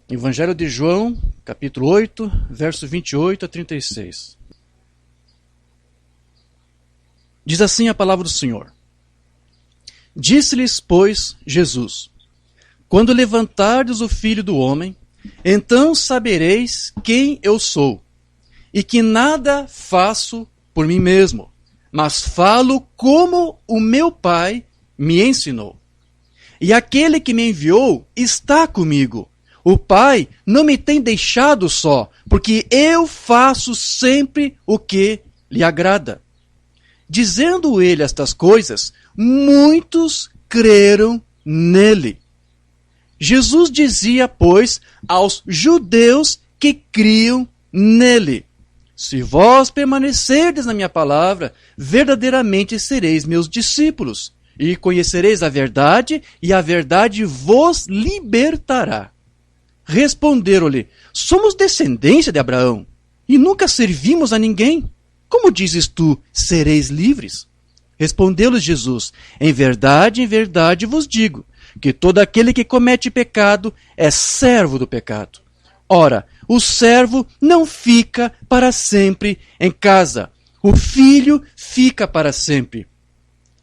Evangelho de João, capítulo 8, verso 28 a 36. Diz assim a palavra do Senhor. Disse-lhes, pois, Jesus: Quando levantardes o Filho do Homem, então sabereis quem eu sou, e que nada faço por mim mesmo, mas falo como o meu Pai me ensinou. E aquele que me enviou está comigo. O Pai não me tem deixado só, porque eu faço sempre o que lhe agrada. Dizendo ele estas coisas, muitos creram nele. Jesus dizia, pois, aos judeus que criam nele: Se vós permanecerdes na minha palavra, verdadeiramente sereis meus discípulos, e conhecereis a verdade, e a verdade vos libertará. Responderam-lhe: Somos descendência de Abraão, e nunca servimos a ninguém. Como dizes tu, sereis livres? Respondeu-lhes Jesus: em verdade vos digo, que todo aquele que comete pecado é servo do pecado. Ora, o servo não fica para sempre em casa, o filho fica para sempre.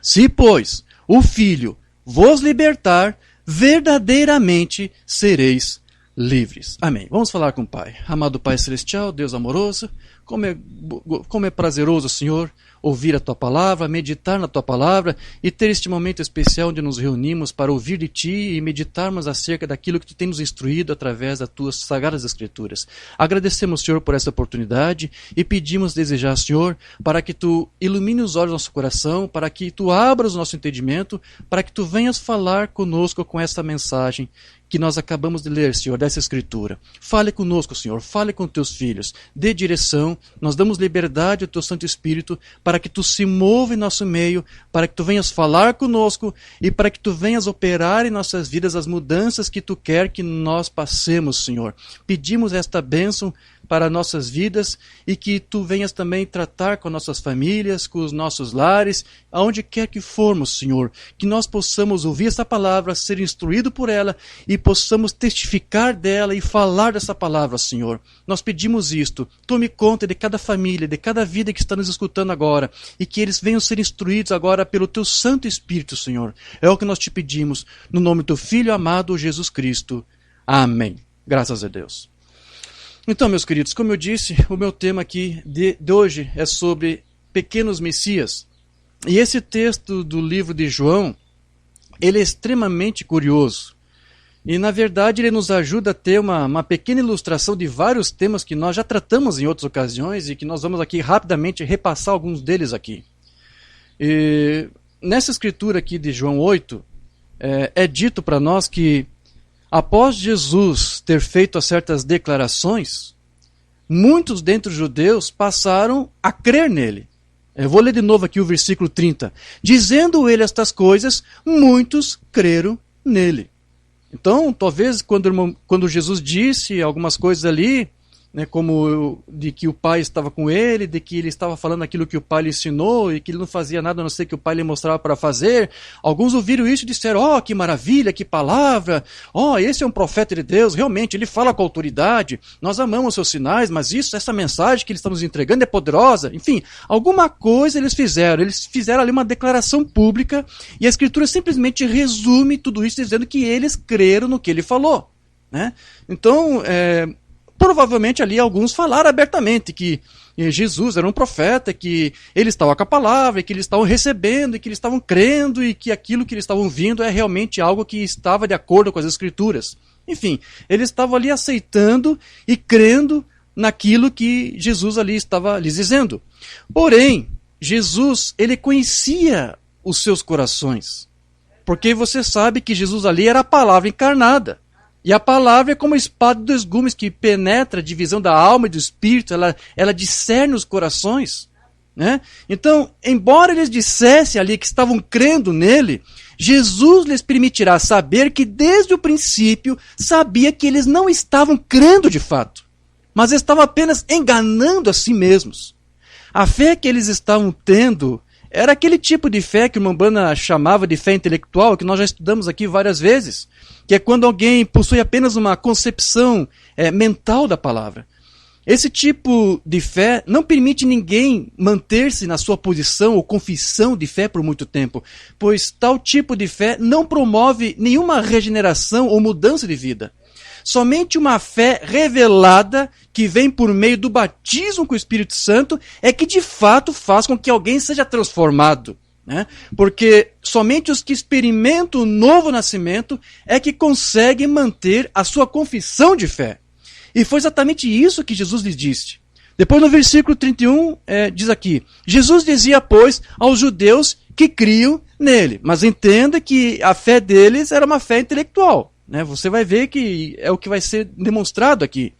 Se, pois, o filho vos libertar, verdadeiramente sereis livres. Amém. Vamos falar com o Pai. Amado Pai Celestial, Deus amoroso, como é prazeroso, Senhor, ouvir a Tua Palavra, meditar na Tua Palavra e ter este momento especial onde nos reunimos para ouvir de Ti e meditarmos acerca daquilo que Tu tem nos instruído através das Tuas Sagradas Escrituras. Agradecemos, Senhor, por essa oportunidade e pedimos desejar, Senhor, para que Tu ilumine os olhos do nosso coração, para que Tu abras o nosso entendimento, para que Tu venhas falar conosco com essa mensagem que nós acabamos de ler, Senhor, dessa Escritura. Fale conosco, Senhor, fale com Teus filhos, dê direção, nós damos liberdade ao Teu Santo Espírito para que Tu se mova em nosso meio, para que Tu venhas falar conosco e para que Tu venhas operar em nossas vidas as mudanças que Tu quer que nós passemos, Senhor. Pedimos esta bênção para nossas vidas e que Tu venhas também tratar com nossas famílias, com os nossos lares, aonde quer que formos, Senhor, que nós possamos ouvir essa palavra, ser instruído por ela e possamos testificar dela e falar dessa palavra, Senhor. Nós pedimos isto, tome conta de cada família, de cada vida que está nos escutando agora e que eles venham ser instruídos agora pelo Teu Santo Espírito, Senhor. É o que nós te pedimos, no nome do Teu Filho amado, Jesus Cristo. Amém. Graças a Deus. Então, meus queridos, como eu disse, o meu tema aqui de hoje é sobre pequenos messias. E esse texto do livro de João, ele é extremamente curioso. E, na verdade, ele nos ajuda a ter uma pequena ilustração de vários temas que nós já tratamos em outras ocasiões e que nós vamos aqui rapidamente repassar alguns deles aqui. E, nessa escritura aqui de João 8, é dito para nós que após Jesus ter feito certas declarações, muitos dentre os judeus passaram a crer nele. Eu vou ler de novo aqui o versículo 30. Dizendo ele estas coisas, muitos creram nele. Então, talvez quando Jesus disse algumas coisas ali, né, como de que o Pai estava com ele, de que ele estava falando aquilo que o Pai lhe ensinou e que ele não fazia nada a não ser que o Pai lhe mostrava para fazer, alguns ouviram isso e disseram: ó, que maravilha, que palavra, ó, esse é um profeta de Deus, realmente, ele fala com autoridade, nós amamos seus sinais, mas essa mensagem que ele está nos entregando é poderosa. Enfim, alguma coisa eles fizeram ali uma declaração pública e a Escritura simplesmente resume tudo isso dizendo que eles creram no que ele falou, né? Então, provavelmente ali alguns falaram abertamente que Jesus era um profeta, que ele estava com a palavra, que eles estavam recebendo, e que eles estavam crendo, e que aquilo que eles estavam vindo é realmente algo que estava de acordo com as Escrituras. Enfim, eles estavam ali aceitando e crendo naquilo que Jesus ali estava lhes dizendo. Porém, Jesus, ele conhecia os seus corações, porque você sabe que Jesus ali era a palavra encarnada. E a palavra é como a espada de dois gumes que penetra a divisão da alma e do espírito, ela discerne os corações, né? Então, embora eles dissessem ali que estavam crendo nele, Jesus lhes permitirá saber que desde o princípio sabia que eles não estavam crendo de fato, mas estavam apenas enganando a si mesmos. A fé que eles estavam tendo era aquele tipo de fé que o Umbanda chamava de fé intelectual, que nós já estudamos aqui várias vezes, que é quando alguém possui apenas uma concepção mental da palavra. Esse tipo de fé não permite ninguém manter-se na sua posição ou confissão de fé por muito tempo, pois tal tipo de fé não promove nenhuma regeneração ou mudança de vida. Somente uma fé revelada, que vem por meio do batismo com o Espírito Santo, é que de fato faz com que alguém seja transformado, né? Porque somente os que experimentam o novo nascimento é que conseguem manter a sua confissão de fé. E foi exatamente isso que Jesus lhes disse. Depois no versículo 31 diz aqui: Jesus dizia, pois, aos judeus que criam nele. Mas entenda que a fé deles era uma fé intelectual. Você vai ver que é o que vai ser demonstrado aqui.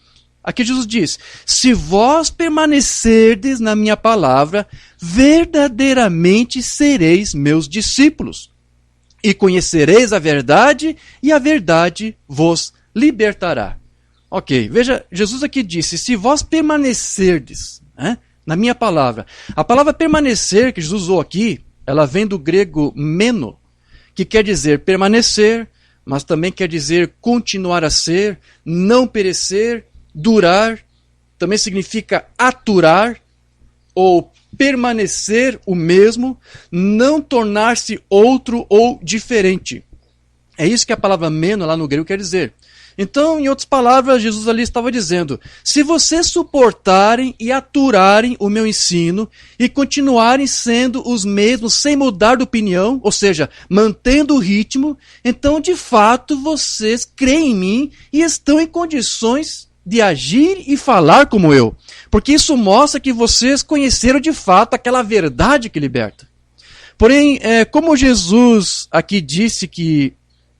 Aqui Jesus diz: se vós permanecerdes na minha palavra, verdadeiramente sereis meus discípulos. E conhecereis a verdade, e a verdade vos libertará. Ok, veja, Jesus aqui disse: se vós permanecerdes na minha palavra. A palavra permanecer que Jesus usou aqui, ela vem do grego meno, que quer dizer permanecer, mas também quer dizer continuar a ser, não perecer, durar, também significa aturar ou permanecer o mesmo, não tornar-se outro ou diferente. É isso que a palavra meno lá no grego quer dizer. Então, em outras palavras, Jesus ali estava dizendo: se vocês suportarem e aturarem o meu ensino e continuarem sendo os mesmos sem mudar de opinião, ou seja, mantendo o ritmo, então de fato vocês creem em mim e estão em condições de agir e falar como eu. Porque isso mostra que vocês conheceram de fato aquela verdade que liberta. Porém, como Jesus aqui disse que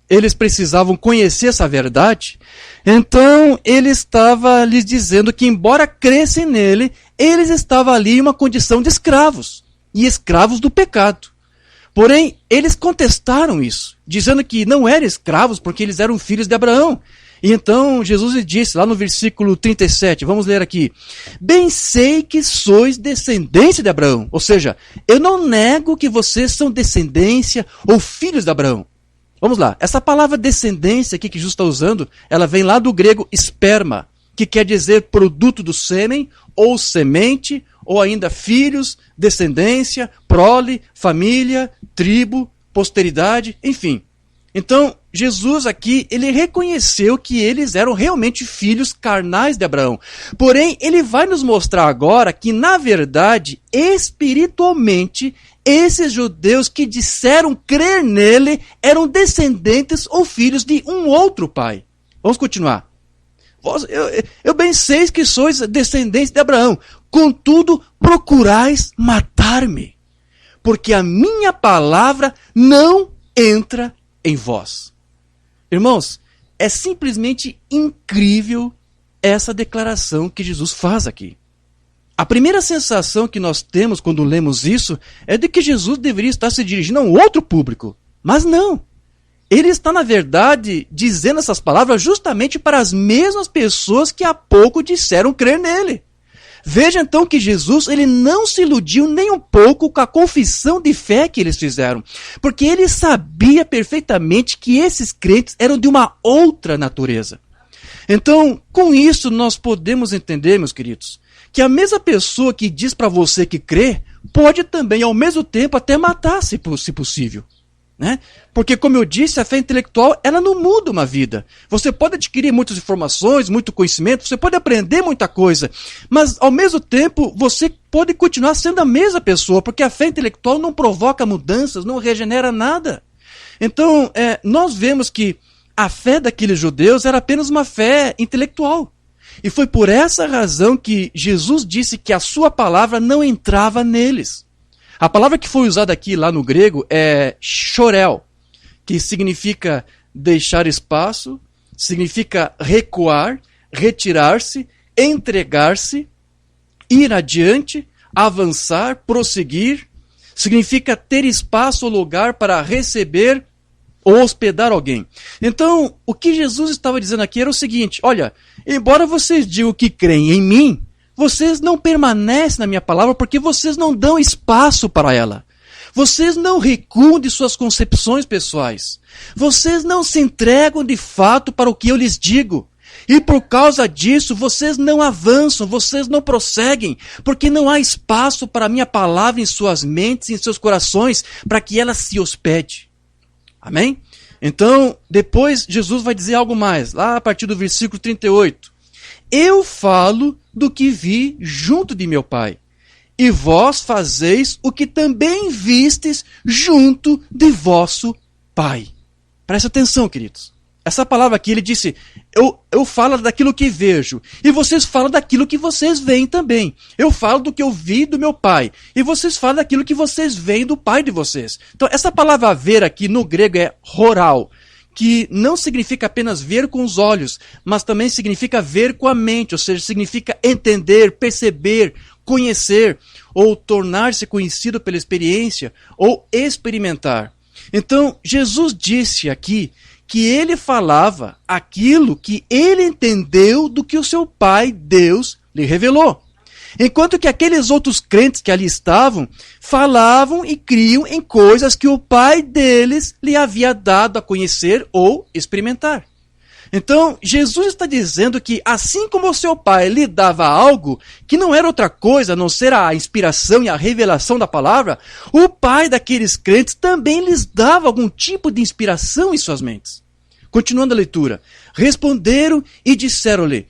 eles precisavam conhecer essa verdade, então ele estava lhes dizendo que, embora crescem nele, eles estavam ali em uma condição de escravos, e escravos do pecado. Porém, eles contestaram isso, dizendo que não eram escravos porque eles eram filhos de Abraão. E então Jesus lhe disse, lá no versículo 37, vamos ler aqui: bem sei que sois descendência de Abraão. Ou seja, eu não nego que vocês são descendência ou filhos de Abraão. Vamos lá, essa palavra descendência aqui que Jesus está usando, ela vem lá do grego esperma, que quer dizer produto do sêmen, ou semente, ou ainda filhos, descendência, prole, família, tribo, posteridade, enfim. Então, Jesus aqui, ele reconheceu que eles eram realmente filhos carnais de Abraão. Porém, ele vai nos mostrar agora que, na verdade, espiritualmente, esses judeus que disseram crer nele eram descendentes ou filhos de um outro pai. Vamos continuar. Eu bem sei que sois descendentes de Abraão, contudo procurais matar-me, porque a minha palavra não entra em vós. Irmãos, é simplesmente incrível essa declaração que Jesus faz aqui. A primeira sensação que nós temos quando lemos isso é de que Jesus deveria estar se dirigindo a um outro público. Mas não. Ele está, na verdade, dizendo essas palavras justamente para as mesmas pessoas que há pouco disseram crer nele. Veja então que Jesus, ele não se iludiu nem um pouco com a confissão de fé que eles fizeram, porque ele sabia perfeitamente que esses crentes eram de uma outra natureza. Então, com isso nós podemos entender, meus queridos, que a mesma pessoa que diz para você que crê, pode também, ao mesmo tempo, até matar, se possível. Porque, como eu disse, a fé intelectual, ela não muda uma vida. Você pode adquirir muitas informações, muito conhecimento, você pode aprender muita coisa, mas, ao mesmo tempo, você pode continuar sendo a mesma pessoa, porque a fé intelectual não provoca mudanças, não regenera nada. Então, nós vemos que a fé daqueles judeus era apenas uma fé intelectual. E foi por essa razão que Jesus disse que a sua palavra não entrava neles. A palavra que foi usada aqui lá no grego é chorel, que significa deixar espaço, significa recuar, retirar-se, entregar-se, ir adiante, avançar, prosseguir, significa ter espaço ou lugar para receber ou hospedar alguém. Então, o que Jesus estava dizendo aqui era o seguinte: olha, embora vocês digam que creem em mim, vocês não permanecem na minha palavra porque vocês não dão espaço para ela. Vocês não recuam de suas concepções pessoais. Vocês não se entregam de fato para o que eu lhes digo. E por causa disso, vocês não avançam, vocês não prosseguem, porque não há espaço para a minha palavra em suas mentes, em seus corações, para que ela se hospede. Amém? Então, depois Jesus vai dizer algo mais, lá a partir do versículo 38. Eu falo do que vi junto de meu Pai, e vós fazeis o que também vistes junto de vosso Pai. Presta atenção, queridos. Essa palavra aqui, ele disse, eu falo daquilo que vejo, e vocês falam daquilo que vocês veem também. Eu falo do que eu vi do meu pai, e vocês falam daquilo que vocês veem do pai de vocês. Então, essa palavra ver aqui no grego é horal, que não significa apenas ver com os olhos, mas também significa ver com a mente, ou seja, significa entender, perceber, conhecer, ou tornar-se conhecido pela experiência, ou experimentar. Então, Jesus disse aqui que ele falava aquilo que ele entendeu do que o seu Pai, Deus, lhe revelou. Enquanto que aqueles outros crentes que ali estavam, falavam e criam em coisas que o Pai deles lhe havia dado a conhecer ou experimentar. Então, Jesus está dizendo que assim como o seu Pai lhe dava algo, que não era outra coisa a não ser a inspiração e a revelação da palavra, o Pai daqueles crentes também lhes dava algum tipo de inspiração em suas mentes. Continuando a leitura. Responderam e disseram-lhe,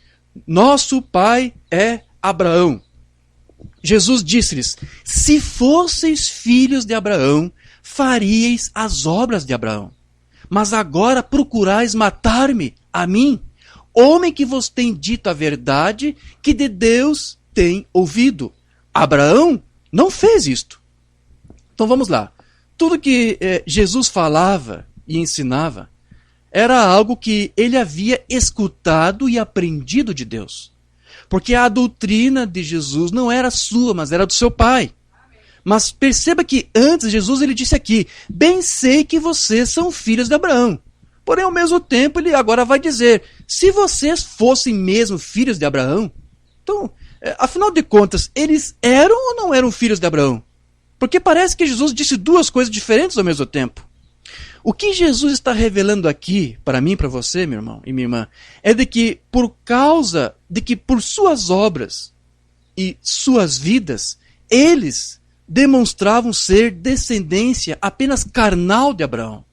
nosso pai é Abraão. Jesus disse-lhes, se fosseis filhos de Abraão, faríeis as obras de Abraão. Mas agora procurais matar-me, a mim, homem que vos tem dito a verdade, que de Deus tem ouvido. Abraão não fez isto. Então vamos lá. Tudo que Jesus falava e ensinava era algo que ele havia escutado e aprendido de Deus. Porque a doutrina de Jesus não era sua, mas era do seu Pai. Mas perceba que antes Jesus ele disse aqui, bem sei que vocês são filhos de Abraão. Porém, ao mesmo tempo, ele agora vai dizer, se vocês fossem mesmo filhos de Abraão, então, afinal de contas, eles eram ou não eram filhos de Abraão? Porque parece que Jesus disse duas coisas diferentes ao mesmo tempo. O que Jesus está revelando aqui, para mim, para você, meu irmão e minha irmã, é de que por causa de que por suas obras e suas vidas, eles demonstravam ser descendência apenas carnal de Abraão,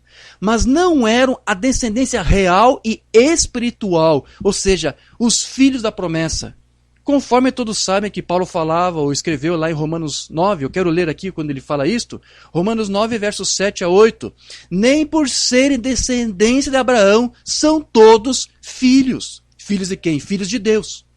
mas não eram a descendência real e espiritual, ou seja, os filhos da promessa. Conforme todos sabem que Paulo falava ou escreveu lá em Romanos 9, eu quero ler aqui quando ele fala isto, Romanos 9, versos 7 a 8, nem por serem descendência de Abraão são todos filhos. Filhos de quem? Filhos de Deus.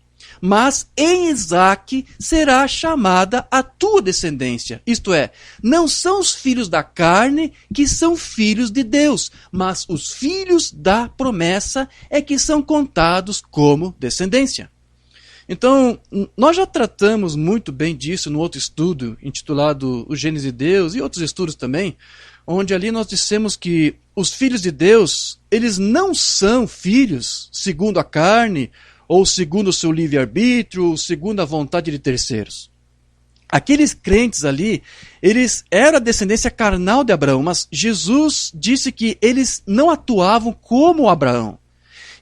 Mas em Isaque será chamada a tua descendência. Isto é, não são os filhos da carne que são filhos de Deus, mas os filhos da promessa é que são contados como descendência. Então, nós já tratamos muito bem disso no outro estudo, intitulado O Gênesis de Deus, e outros estudos também, onde ali nós dissemos que os filhos de Deus, eles não são filhos segundo a carne, ou segundo o seu livre-arbítrio, ou segundo a vontade de terceiros. Aqueles crentes ali, eles eram a descendência carnal de Abraão, mas Jesus disse que eles não atuavam como Abraão.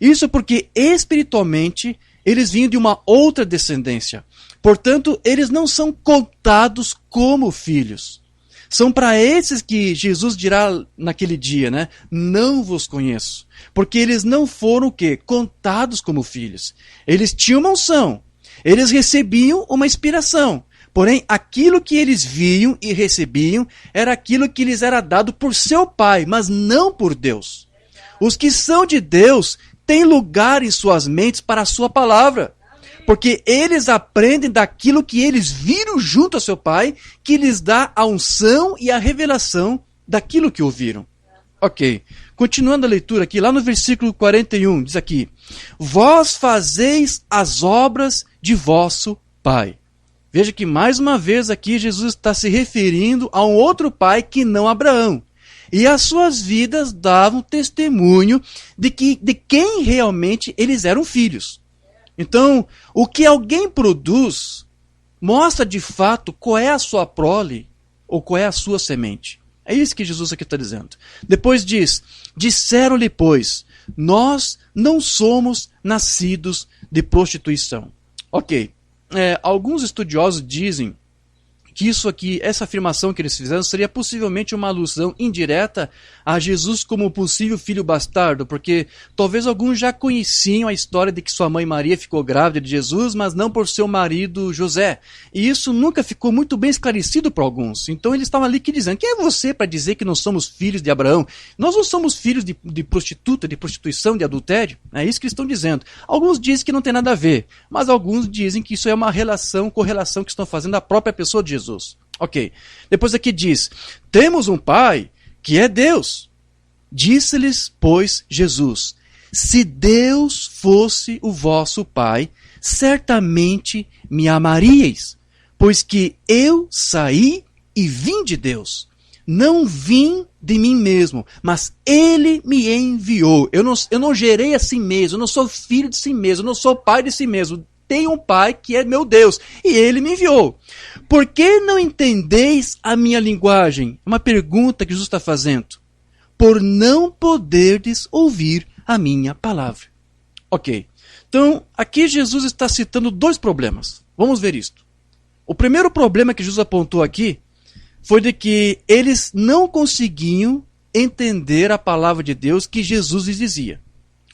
Isso porque espiritualmente eles vinham de uma outra descendência. Portanto, eles não são contados como filhos. São para esses que Jesus dirá naquele dia, né? Não vos conheço. Porque eles não foram o quê? Contados como filhos. Eles tinham uma unção. Eles recebiam uma inspiração. Porém, aquilo que eles viam e recebiam era aquilo que lhes era dado por seu Pai, mas não por Deus. Os que são de Deus têm lugar em suas mentes para a sua palavra. Porque eles aprendem daquilo que eles viram junto ao seu Pai, que lhes dá a unção e a revelação daquilo que ouviram. Ok, continuando a leitura aqui, lá no versículo 41, diz aqui, vós fazeis as obras de vosso Pai. Veja que mais uma vez aqui Jesus está se referindo a um outro pai que não Abraão. E as suas vidas davam testemunho de quem realmente eles eram filhos. Então, o que alguém produz mostra de fato qual é a sua prole, ou qual é a sua semente? É isso que Jesus aqui está dizendo. Depois diz, disseram-lhe, pois, nós não somos nascidos de prostituição. Ok, alguns estudiosos dizem que isso aqui, essa afirmação que eles fizeram, seria possivelmente uma alusão indireta a Jesus como possível filho bastardo, porque talvez alguns já conheciam a história de que sua mãe Maria ficou grávida de Jesus, mas não por seu marido José. E isso nunca ficou muito bem esclarecido para alguns. Então eles estavam ali dizendo, quem é você para dizer que não somos filhos de Abraão? Nós não somos filhos de prostituta, de prostituição, de adultério? É isso que eles estão dizendo. Alguns dizem que não tem nada a ver, mas alguns dizem que isso é uma correlação que estão fazendo da própria pessoa de Jesus. Ok. Depois aqui diz, temos um pai que é Deus. Disse-lhes, pois, Jesus, se Deus fosse o vosso pai, certamente me amaríeis, pois que eu saí e vim de Deus. Não vim de mim mesmo, mas Ele me enviou. Eu não gerei a si mesmo, eu não sou filho de si mesmo, eu não sou pai de si mesmo. Tenho um pai que é meu Deus, e Ele me enviou. Por que não entendeis a minha linguagem? É uma pergunta que Jesus está fazendo. Por não poderdes ouvir a minha palavra. Ok. Então, aqui Jesus está citando dois problemas. Vamos ver isto. O primeiro problema que Jesus apontou aqui foi de que eles não conseguiam entender a palavra de Deus que Jesus lhes dizia.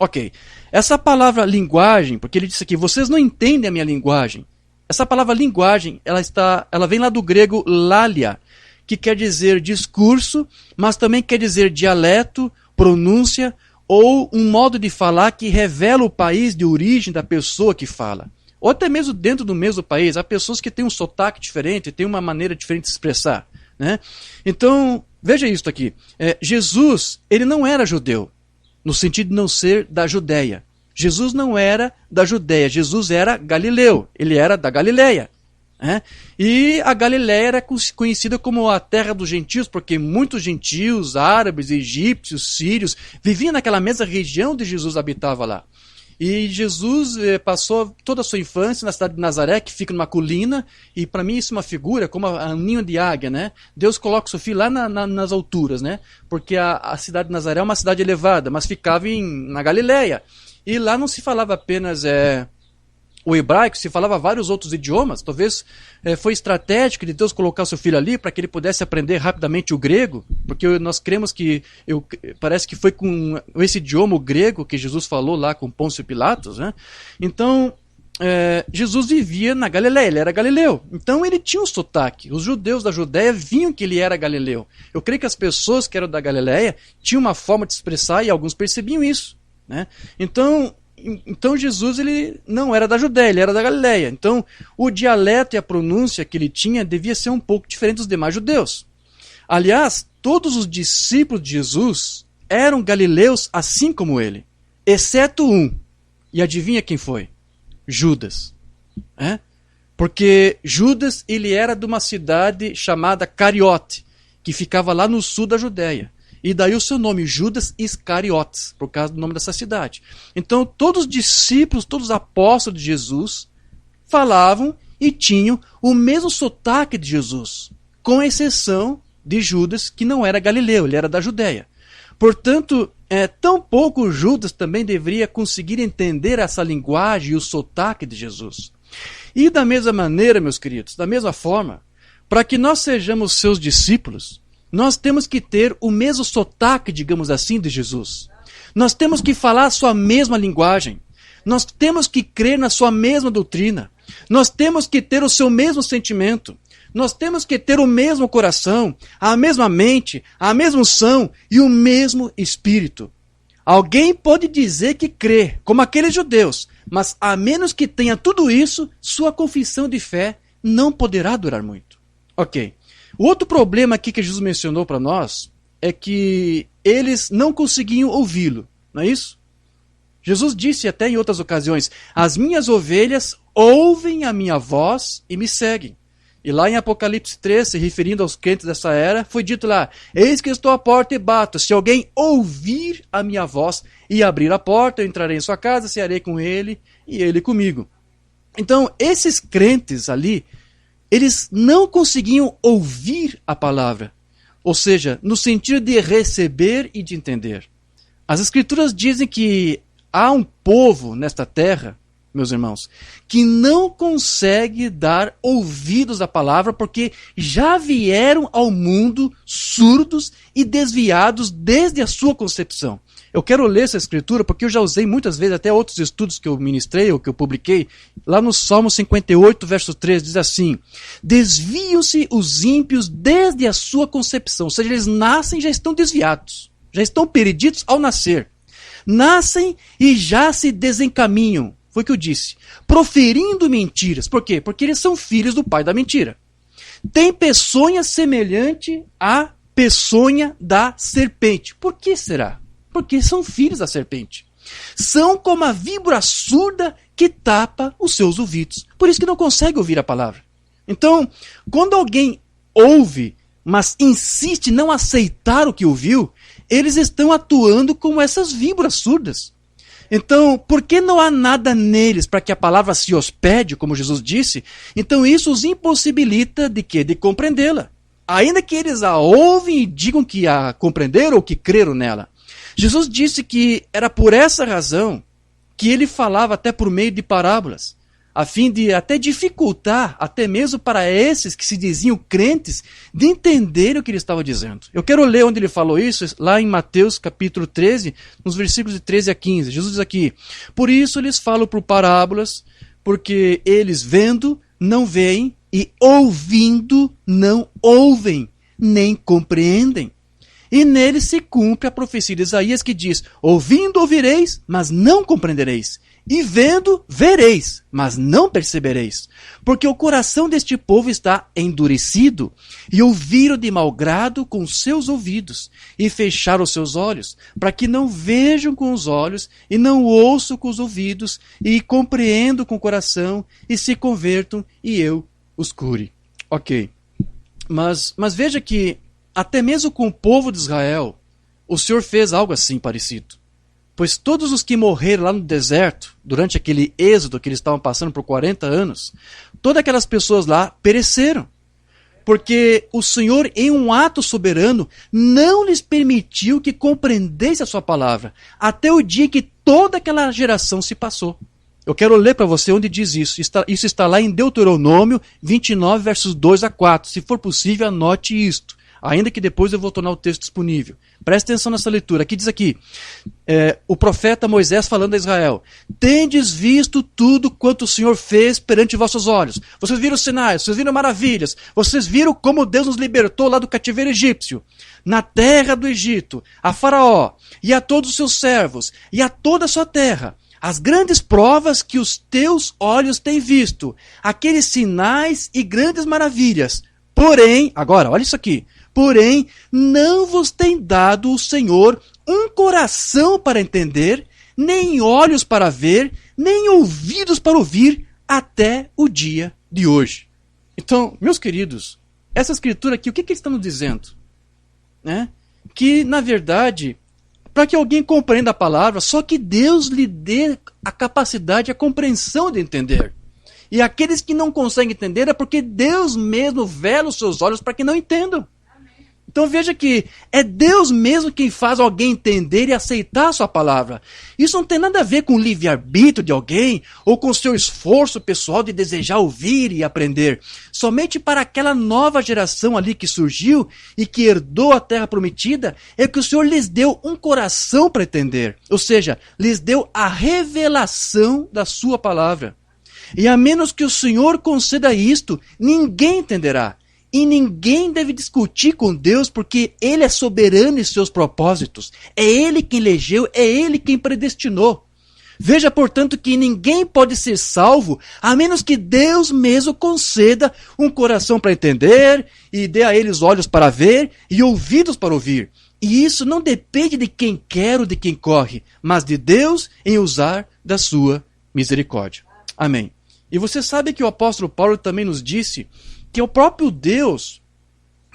Ok. Essa palavra linguagem, porque ele disse aqui, vocês não entendem a minha linguagem. Essa palavra linguagem, ela vem lá do grego lália, que quer dizer discurso, mas também quer dizer dialeto, pronúncia, ou um modo de falar que revela o país de origem da pessoa que fala. Ou até mesmo dentro do mesmo país, há pessoas que têm um sotaque diferente, têm uma maneira diferente de se expressar. Né? Então, veja isso aqui. Jesus, ele não era judeu, no sentido de não ser da Judéia. Jesus não era da Judéia, Jesus era galileu, ele era da Galileia. Né? E a Galileia era conhecida como a terra dos gentios, porque muitos gentios, árabes, egípcios, sírios, viviam naquela mesma região onde Jesus habitava lá. E Jesus passou toda a sua infância na cidade de Nazaré, que fica numa colina, e para mim isso é uma figura como um ninho de águia, né? Deus coloca o seu filho lá nas alturas, né? Porque a cidade de Nazaré é uma cidade elevada, mas ficava na Galileia. E lá não se falava apenas o hebraico, se falava vários outros idiomas. Talvez foi estratégico de Deus colocar o seu filho ali para que ele pudesse aprender rapidamente o grego, porque nós cremos que, parece que foi com esse idioma, o grego, que Jesus falou lá com Pôncio Pilatos. Né? Então, Jesus vivia na Galileia, ele era galileu. Então ele tinha um sotaque. Os judeus da Judéia viam que ele era galileu. Eu creio que as pessoas que eram da Galileia tinham uma forma de se expressar e alguns percebiam isso. Né? Então Jesus ele não era da Judéia, ele era da Galileia. Então o dialeto e a pronúncia que ele tinha devia ser um pouco diferente dos demais judeus. Aliás, todos os discípulos de Jesus eram galileus assim como ele, exceto um. E adivinha quem foi? Judas. Porque Judas ele era de uma cidade chamada Cariote, que ficava lá no sul da Judéia. E daí o seu nome, Judas Iscariotes, por causa do nome dessa cidade. Então, todos os discípulos, todos os apóstolos de Jesus falavam e tinham o mesmo sotaque de Jesus, com exceção de Judas, que não era galileu, ele era da Judéia. Portanto, tampouco Judas também deveria conseguir entender essa linguagem e o sotaque de Jesus. E da mesma maneira, meus queridos, da mesma forma, para que nós sejamos seus discípulos, nós temos que ter o mesmo sotaque, digamos assim, de Jesus. Nós temos que falar a sua mesma linguagem. Nós temos que crer na sua mesma doutrina. Nós temos que ter o seu mesmo sentimento. Nós temos que ter o mesmo coração, a mesma mente, a mesma unção e o mesmo espírito. Alguém pode dizer que crê, como aqueles judeus, mas a menos que tenha tudo isso, sua confissão de fé não poderá durar muito. Ok. O outro problema aqui que Jesus mencionou para nós é que eles não conseguiam ouvi-lo, não é isso? Jesus disse até em outras ocasiões, as minhas ovelhas ouvem a minha voz e me seguem. E lá em Apocalipse 3, se referindo aos crentes dessa era, foi dito lá, eis que estou à porta e bato, se alguém ouvir a minha voz e abrir a porta, eu entrarei em sua casa, cearei com ele e ele comigo. Então, esses crentes ali, eles não conseguiam ouvir a palavra, ou seja, no sentido de receber e de entender. As Escrituras dizem que há um povo nesta terra, meus irmãos, que não consegue dar ouvidos à palavra porque já vieram ao mundo surdos e desviados desde a sua concepção. Eu quero ler essa escritura porque eu já usei muitas vezes, até outros estudos que eu ministrei ou que eu publiquei, lá no Salmo 58, verso 3, diz assim: desviam-se os ímpios desde a sua concepção, ou seja, eles nascem e já estão desviados, já estão perdidos ao nascer. Nascem e já se desencaminham. Foi o que eu disse. Proferindo mentiras. Por quê? Porque eles são filhos do pai da mentira. Tem peçonha semelhante à peçonha da serpente. Por que será? Porque são filhos da serpente. São como a víbora surda que tapa os seus ouvidos. Por isso que não consegue ouvir a palavra. Então, quando alguém ouve, mas insiste em não aceitar o que ouviu, eles estão atuando como essas víboras surdas. Então, porque não há nada neles para que a palavra se hospede, como Jesus disse, então isso os impossibilita de quê? De compreendê-la. Ainda que eles a ouvem e digam que a compreenderam ou que creram nela. Jesus disse que era por essa razão que ele falava até por meio de parábolas, a fim de até dificultar, até mesmo para esses que se diziam crentes, de entender o que ele estava dizendo. Eu quero ler onde ele falou isso, lá em Mateus capítulo 13, nos versículos de 13 a 15. Jesus diz aqui: por isso eles falam por parábolas, porque eles vendo, não veem, e ouvindo, não ouvem, nem compreendem. E nele se cumpre a profecia de Isaías que diz: ouvindo ouvireis, mas não compreendereis. E vendo, vereis, mas não percebereis. Porque o coração deste povo está endurecido, e ouviram de mau grado com seus ouvidos, e fecharam os seus olhos, para que não vejam com os olhos, e não ouçam com os ouvidos, e compreendam com o coração, e se convertam, e eu os cure. Ok. Mas veja que, até mesmo com o povo de Israel, o Senhor fez algo assim parecido. Pois todos os que morreram lá no deserto, durante aquele êxodo que eles estavam passando por 40 anos, todas aquelas pessoas lá pereceram. Porque o Senhor, em um ato soberano, não lhes permitiu que compreendesse a sua palavra, até o dia que toda aquela geração se passou. Eu quero ler para você onde diz isso. Isso está lá em Deuteronômio 29, versos 2 a 4. Se for possível, anote isto. Ainda que depois eu vou tornar o texto disponível. Preste atenção nessa leitura. Aqui diz aqui, o profeta Moisés falando a Israel: tendes visto tudo quanto o Senhor fez perante vossos olhos. Vocês viram os sinais, vocês viram maravilhas, vocês viram como Deus nos libertou lá do cativeiro egípcio. Na terra do Egito, a Faraó e a todos os seus servos e a toda a sua terra. As grandes provas que os teus olhos têm visto, aqueles sinais e grandes maravilhas. Porém, agora, olha isso aqui. Porém, não vos tem dado o Senhor um coração para entender, nem olhos para ver, nem ouvidos para ouvir, até o dia de hoje. Então, meus queridos, essa escritura aqui, o que ele está nos dizendo? Que, na verdade, para que alguém compreenda a palavra, só que Deus lhe dê a capacidade, a compreensão de entender. E aqueles que não conseguem entender é porque Deus mesmo vela os seus olhos para que não entendam. Então veja que é Deus mesmo quem faz alguém entender e aceitar a sua palavra. Isso não tem nada a ver com o livre-arbítrio de alguém ou com o seu esforço pessoal de desejar ouvir e aprender. Somente para aquela nova geração ali que surgiu e que herdou a terra prometida é que o Senhor lhes deu um coração para entender. Ou seja, lhes deu a revelação da sua palavra. E a menos que o Senhor conceda isto, ninguém entenderá. E ninguém deve discutir com Deus, porque Ele é soberano em seus propósitos. É Ele quem elegeu, é Ele quem predestinou. Veja, portanto, que ninguém pode ser salvo, a menos que Deus mesmo conceda um coração para entender, e dê a eles olhos para ver, e ouvidos para ouvir. E isso não depende de quem quer ou de quem corre, mas de Deus em usar da sua misericórdia. Amém. E você sabe que o apóstolo Paulo também nos disse que é o próprio Deus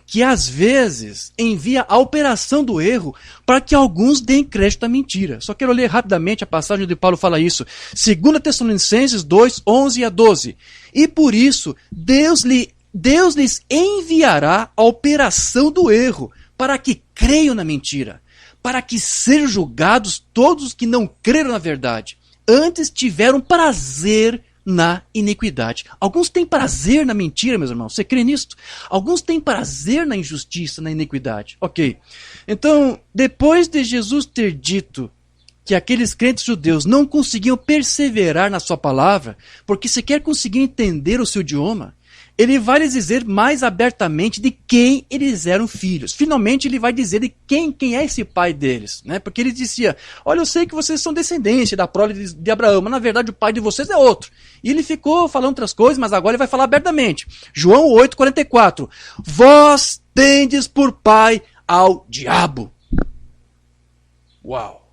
que às vezes envia a operação do erro para que alguns deem crédito à mentira. Só quero ler rapidamente a passagem onde Paulo fala isso. 2 Tessalonicenses 2, 11 a 12. E por isso Deus lhe Deus lhes enviará a operação do erro, para que creiam na mentira, para que sejam julgados todos os que não creram na verdade. Antes tiveram prazer na iniquidade. Alguns têm prazer na mentira, meus irmãos. Você crê nisso? Alguns têm prazer na injustiça, na iniquidade. Ok. Então, depois de Jesus ter dito que aqueles crentes judeus não conseguiam perseverar na sua palavra, porque sequer conseguiam entender o seu idioma, ele vai lhes dizer mais abertamente de quem eles eram filhos. Finalmente ele vai dizer de quem é esse pai deles, né? Porque ele dizia, olha, eu sei que vocês são descendentes da prole de Abraão, mas na verdade o pai de vocês é outro. E ele ficou falando outras coisas, mas agora ele vai falar abertamente. João 8,44. Vós tendes por pai ao diabo. Uau!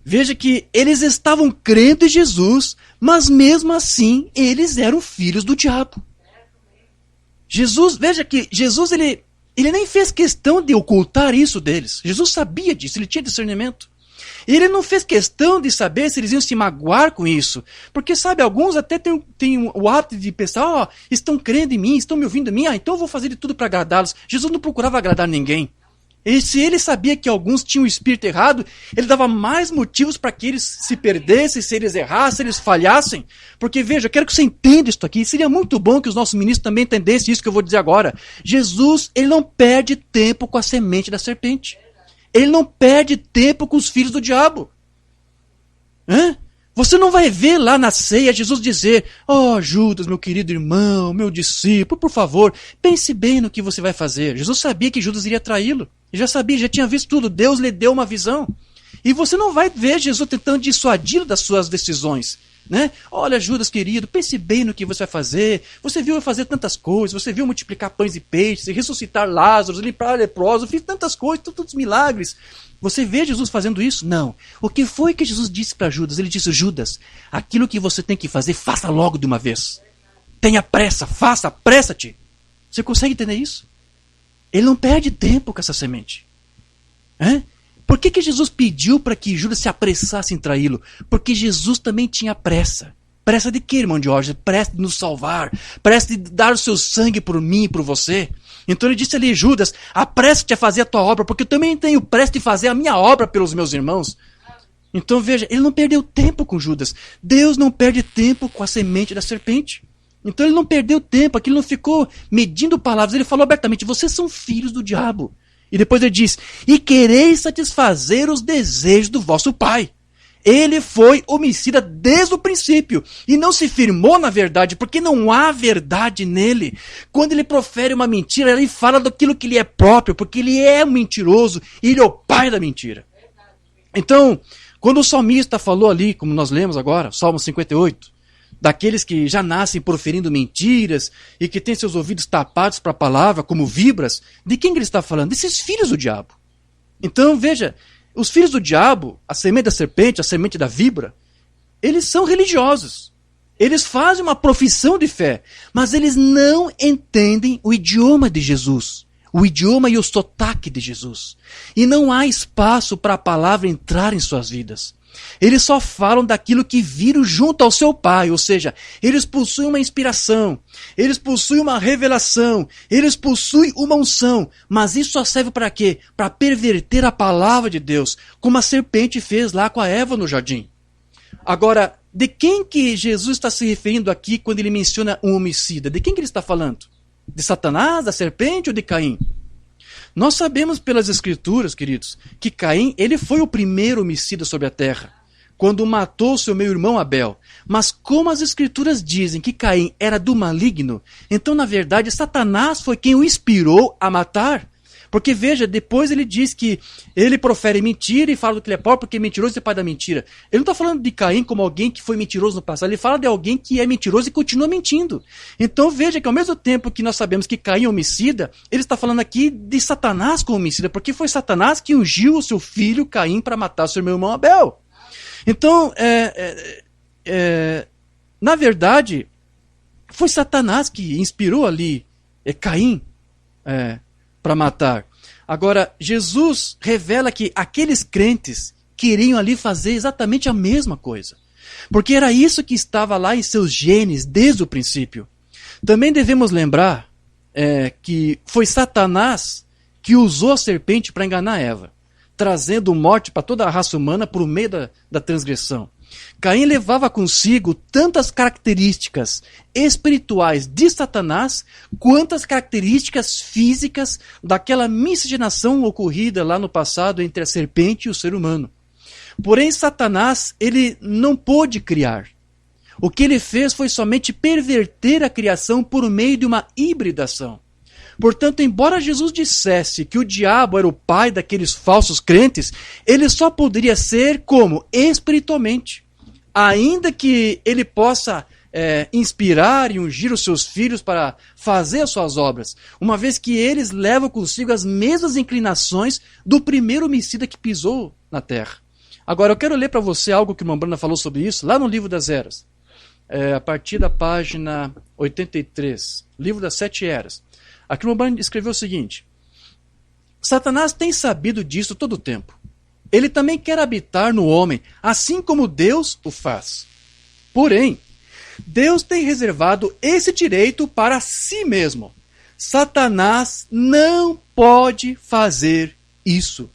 Veja que eles estavam crendo em Jesus, mas mesmo assim eles eram filhos do diabo. Jesus, veja que Jesus ele nem fez questão de ocultar isso deles. Jesus sabia disso, ele tinha discernimento. E ele não fez questão de saber se eles iam se magoar com isso. Porque, sabe, alguns até têm o hábito de pensar, estão crendo em mim, estão me ouvindo em mim, então eu vou fazer de tudo para agradá-los. Jesus não procurava agradar ninguém. E se ele sabia que alguns tinham o espírito errado, ele dava mais motivos para que eles se perdessem, se eles errassem, se eles falhassem. Porque, veja, eu quero que você entenda isso aqui. Seria muito bom que os nossos ministros também entendessem isso que eu vou dizer agora. Jesus, ele não perde tempo com a semente da serpente. Ele não perde tempo com os filhos do diabo. Você não vai ver lá na ceia Jesus dizer, Judas, meu querido irmão, meu discípulo, por favor, pense bem no que você vai fazer. Jesus sabia que Judas iria traí-lo. Ele já sabia, já tinha visto tudo. Deus lhe deu uma visão. E você não vai ver Jesus tentando dissuadi-lo das suas decisões. Né? Olha, Judas querido, pense bem no que você vai fazer. Você viu eu fazer tantas coisas. Você viu multiplicar pães e peixes, ressuscitar Lázaro, limpar leprosos. Eu fiz tantas coisas, tantos milagres. Você vê Jesus fazendo isso? Não. O que foi que Jesus disse para Judas? Ele disse, Judas, aquilo que você tem que fazer, faça logo de uma vez. Tenha pressa, faça, apressa-te. Você consegue entender isso? Ele não perde tempo com essa semente. Por que Jesus pediu para que Judas se apressasse em traí-lo? Porque Jesus também tinha pressa. Pressa de quê, irmão Jorge? Pressa de nos salvar. Pressa de dar o seu sangue por mim e por você. Então ele disse ali, Judas, apressa-te a fazer a tua obra, porque eu também tenho pressa de fazer a minha obra pelos meus irmãos. Então veja, ele não perdeu tempo com Judas. Deus não perde tempo com a semente da serpente. Então ele não perdeu tempo, aquilo não ficou medindo palavras. Ele falou abertamente, vocês são filhos do diabo. E depois ele diz, e quereis satisfazer os desejos do vosso pai. Ele foi homicida desde o princípio e não se firmou na verdade, porque não há verdade nele. Quando ele profere uma mentira, ele fala daquilo que lhe é próprio, porque ele é um mentiroso e ele é o pai da mentira. Então, quando o salmista falou ali, como nós lemos agora, Salmo 58, daqueles que já nascem proferindo mentiras e que têm seus ouvidos tapados para a palavra, como vibras, de quem ele está falando? Desses filhos do diabo. Então, veja, os filhos do diabo, a semente da serpente, a semente da víbora, eles são religiosos. Eles fazem uma profissão de fé, mas eles não entendem o idioma de Jesus, o idioma e o sotaque de Jesus. E não há espaço para a palavra entrar em suas vidas. Eles só falam daquilo que viram junto ao seu pai, ou seja, eles possuem uma inspiração, eles possuem uma revelação, eles possuem uma unção, mas isso só serve para quê? Para perverter a palavra de Deus, como a serpente fez lá com a Eva no jardim. Agora, de quem que Jesus está se referindo aqui quando ele menciona um homicida? De quem que ele está falando? De Satanás, da serpente ou de Caim? Nós sabemos pelas escrituras, queridos, que Caim, ele foi o primeiro homicida sobre a terra, quando matou seu meu irmão Abel. Mas como as escrituras dizem que Caim era do maligno, então na verdade Satanás foi quem o inspirou a matar. Porque veja, depois ele diz que ele profere mentira e fala do que ele é pobre porque é mentiroso e pai da mentira. Ele não está falando de Caim como alguém que foi mentiroso no passado, ele fala de alguém que é mentiroso e continua mentindo. Então veja que ao mesmo tempo que nós sabemos que Caim é homicida, ele está falando aqui de Satanás como homicida, porque foi Satanás que ungiu o seu filho Caim para matar seu irmão Abel. Então, na verdade, foi Satanás que inspirou ali Caim para matar. Agora, Jesus revela que aqueles crentes queriam ali fazer exatamente a mesma coisa. Porque era isso que estava lá em seus genes desde o princípio. Também devemos lembrar que foi Satanás que usou a serpente para enganar Eva, trazendo morte para toda a raça humana por meio da transgressão. Caim levava consigo tantas características espirituais de Satanás, quanto as características físicas daquela miscigenação ocorrida lá no passado entre a serpente e o ser humano. Porém, Satanás, ele não pôde criar. O que ele fez foi somente perverter a criação por meio de uma hibridação. Portanto, embora Jesus dissesse que o diabo era o pai daqueles falsos crentes, ele só poderia ser como? Espiritualmente. Ainda que ele possa inspirar e ungir os seus filhos para fazer as suas obras, uma vez que eles levam consigo as mesmas inclinações do primeiro homicida que pisou na terra. Agora, eu quero ler para você algo que o irmão Brana falou sobre isso, lá no Livro das Eras, a partir da página 83, Livro das 7 Eras. Aqui o irmão Brana escreveu o seguinte: Satanás tem sabido disso todo o tempo. Ele também quer habitar no homem, assim como Deus o faz. Porém, Deus tem reservado esse direito para si mesmo. Satanás não pode fazer isso.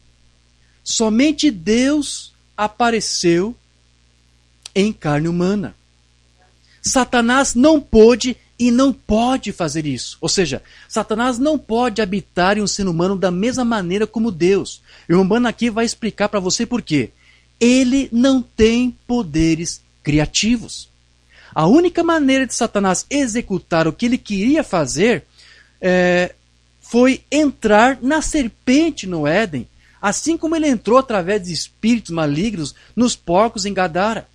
Somente Deus apareceu em carne humana. Satanás não pôde e não pode fazer isso. Ou seja, Satanás não pode habitar em um ser humano da mesma maneira como Deus. E o Umbanda aqui vai explicar para você por quê. Ele não tem poderes criativos. A única maneira de Satanás executar o que ele queria fazer foi entrar na serpente no Éden, assim como ele entrou através de espíritos malignos nos porcos em Gadara.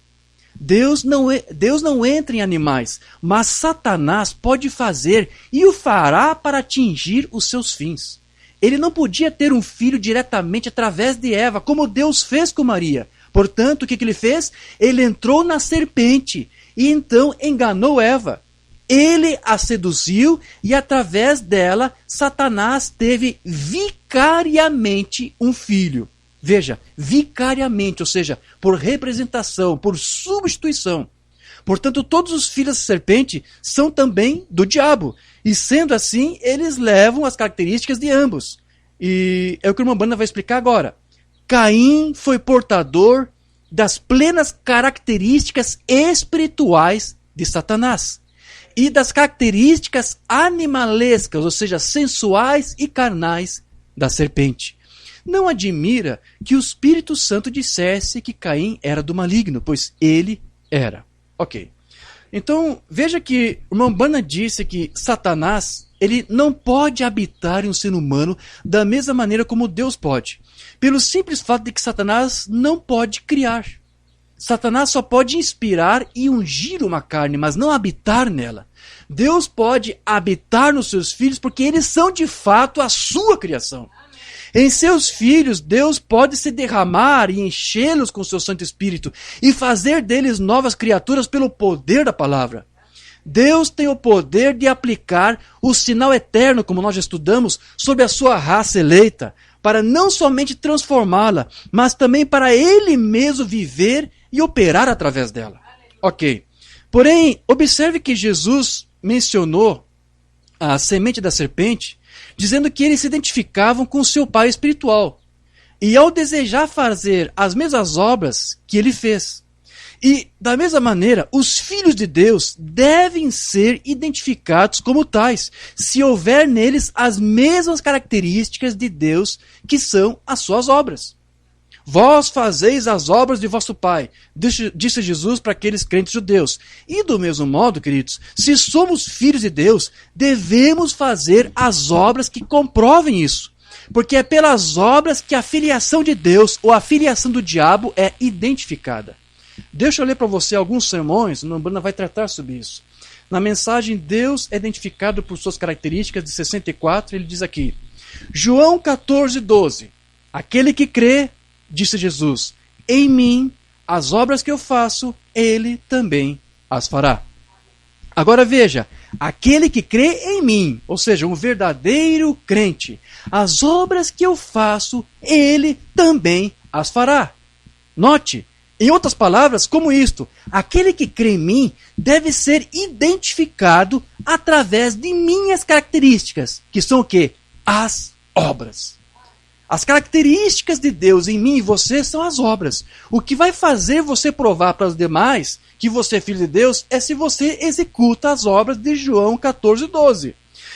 Deus não entra em animais, mas Satanás pode fazer e o fará para atingir os seus fins. Ele não podia ter um filho diretamente através de Eva, como Deus fez com Maria. Portanto, o que ele fez? Ele entrou na serpente e então enganou Eva. Ele a seduziu e através dela, Satanás teve vicariamente um filho. Veja, vicariamente, ou seja, por representação, por substituição. Portanto, todos os filhos da serpente são também do diabo. E sendo assim, eles levam as características de ambos. E é o que o irmão Banda vai explicar agora. Caim foi portador das plenas características espirituais de Satanás. E das características animalescas, ou seja, sensuais e carnais da serpente. Não admira que o Espírito Santo dissesse que Caim era do maligno, pois ele era. Ok. Então, veja que o irmão Bana disse que Satanás, ele não pode habitar em um ser humano da mesma maneira como Deus pode. Pelo simples fato de que Satanás não pode criar. Satanás só pode inspirar e ungir uma carne, mas não habitar nela. Deus pode habitar nos seus filhos porque eles são de fato a sua criação. Em seus filhos, Deus pode se derramar e enchê-los com seu Santo Espírito e fazer deles novas criaturas pelo poder da palavra. Deus tem o poder de aplicar o sinal eterno, como nós já estudamos, sobre a sua raça eleita, para não somente transformá-la, mas também para Ele mesmo viver e operar através dela. Ok. Porém, observe que Jesus mencionou a semente da serpente, dizendo que eles se identificavam com seu pai espiritual. E ao desejar fazer as mesmas obras que ele fez. E, da mesma maneira, os filhos de Deus devem ser identificados como tais, se houver neles as mesmas características de Deus, que são as suas obras. Vós fazeis as obras de vosso pai, disse Jesus para aqueles crentes judeus. E do mesmo modo, queridos, se somos filhos de Deus, devemos fazer as obras que comprovem isso. Porque é pelas obras que a filiação de Deus ou a filiação do diabo é identificada. Deixa eu ler para você alguns sermões, o Bruna vai tratar sobre isso. Na mensagem Deus é identificado por suas características de 64, ele diz aqui, João 14:12, aquele que crê, disse Jesus, em mim, as obras que eu faço, ele também as fará. Agora veja, aquele que crê em mim, ou seja, um verdadeiro crente, as obras que eu faço, ele também as fará. Note, Em outras palavras, como isto, aquele que crê em mim deve ser identificado através de minhas características, que são o quê? As obras. As características de Deus em mim e você são as obras. O que vai fazer você provar para os demais que você é filho de Deus é se você executa as obras de João 14:12.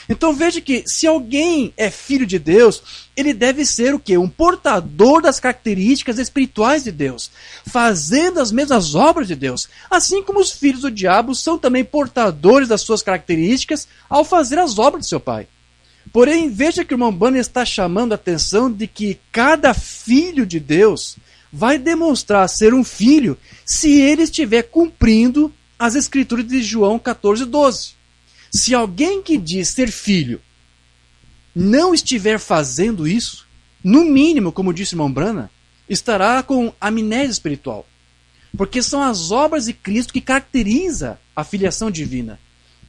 Então veja que se alguém é filho de Deus, ele deve ser o quê? Um portador das características espirituais de Deus, fazendo as mesmas obras de Deus. Assim como os filhos do diabo são também portadores das suas características ao fazer as obras de seu pai. Porém, veja que o irmão Branham está chamando a atenção de que cada filho de Deus vai demonstrar ser um filho se ele estiver cumprindo as escrituras de João 14:12. Se alguém que diz ser filho não estiver fazendo isso, no mínimo, como disse o irmão Branham, estará com amnésia espiritual. Porque são as obras de Cristo que caracteriza a filiação divina.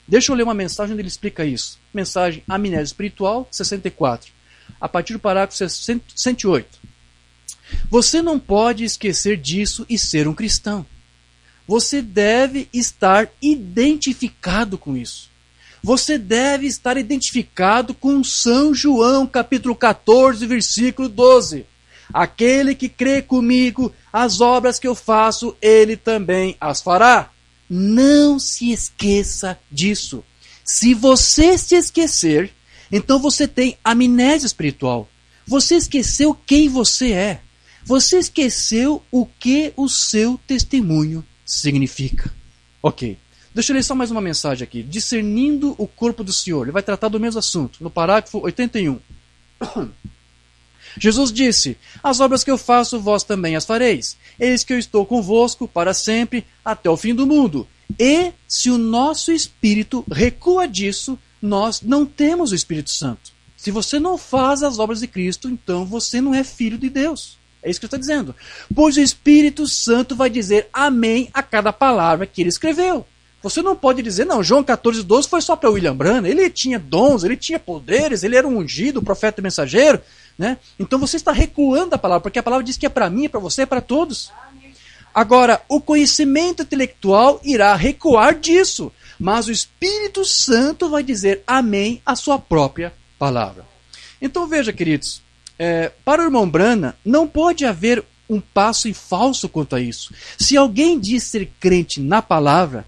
Deixa eu ler uma mensagem onde ele explica isso. Mensagem Amnésia Espiritual, 64. A partir do parágrafo 108. Você não pode esquecer disso e ser um cristão. Você deve estar identificado com isso. Você deve estar identificado com São João, capítulo 14, versículo 12. Aquele que crê comigo, as obras que eu faço, ele também as fará. Não se esqueça disso. Se você se esquecer, então você tem amnésia espiritual. Você esqueceu quem você é. Você esqueceu o que o seu testemunho significa. Ok. Deixa eu ler só mais uma mensagem aqui. Discernindo o corpo do Senhor. Ele vai tratar do mesmo assunto, no parágrafo 81. Jesus disse: as obras que eu faço, vós também as fareis. Eis que eu estou convosco para sempre, até o fim do mundo. E se o nosso espírito recua disso, nós não temos o Espírito Santo. Se você não faz as obras de Cristo, então você não é filho de Deus. É isso que ele está dizendo. Pois o Espírito Santo vai dizer amém a cada palavra que ele escreveu. Você não pode dizer, não, João 14:12 foi só para William Branham, ele tinha dons, ele tinha poderes, ele era um ungido, profeta e mensageiro, né? Então você está recuando a palavra, porque a palavra diz que é para mim, é para você, é para todos. Agora, o conhecimento intelectual irá recuar disso, mas o Espírito Santo vai dizer amém à sua própria palavra. Então veja, queridos, para o irmão Branham não pode haver um passo em falso quanto a isso. Se alguém diz ser crente na palavra,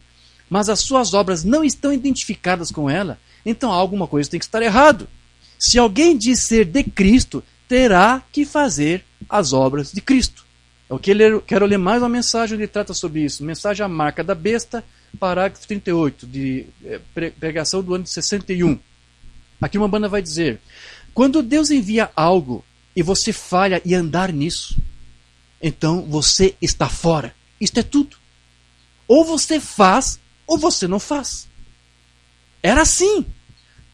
mas as suas obras não estão identificadas com ela, então alguma coisa tem que estar errado. Se alguém diz ser de Cristo, terá que fazer as obras de Cristo. Eu quero ler mais uma mensagem onde ele trata sobre isso. Mensagem A Marca da Besta, parágrafo 38, de pregação do ano de 61. Aqui uma banda vai dizer: quando Deus envia algo e você falha em andar nisso, então você está fora. Isto é tudo. Ou você faz, ou você não faz. Era assim.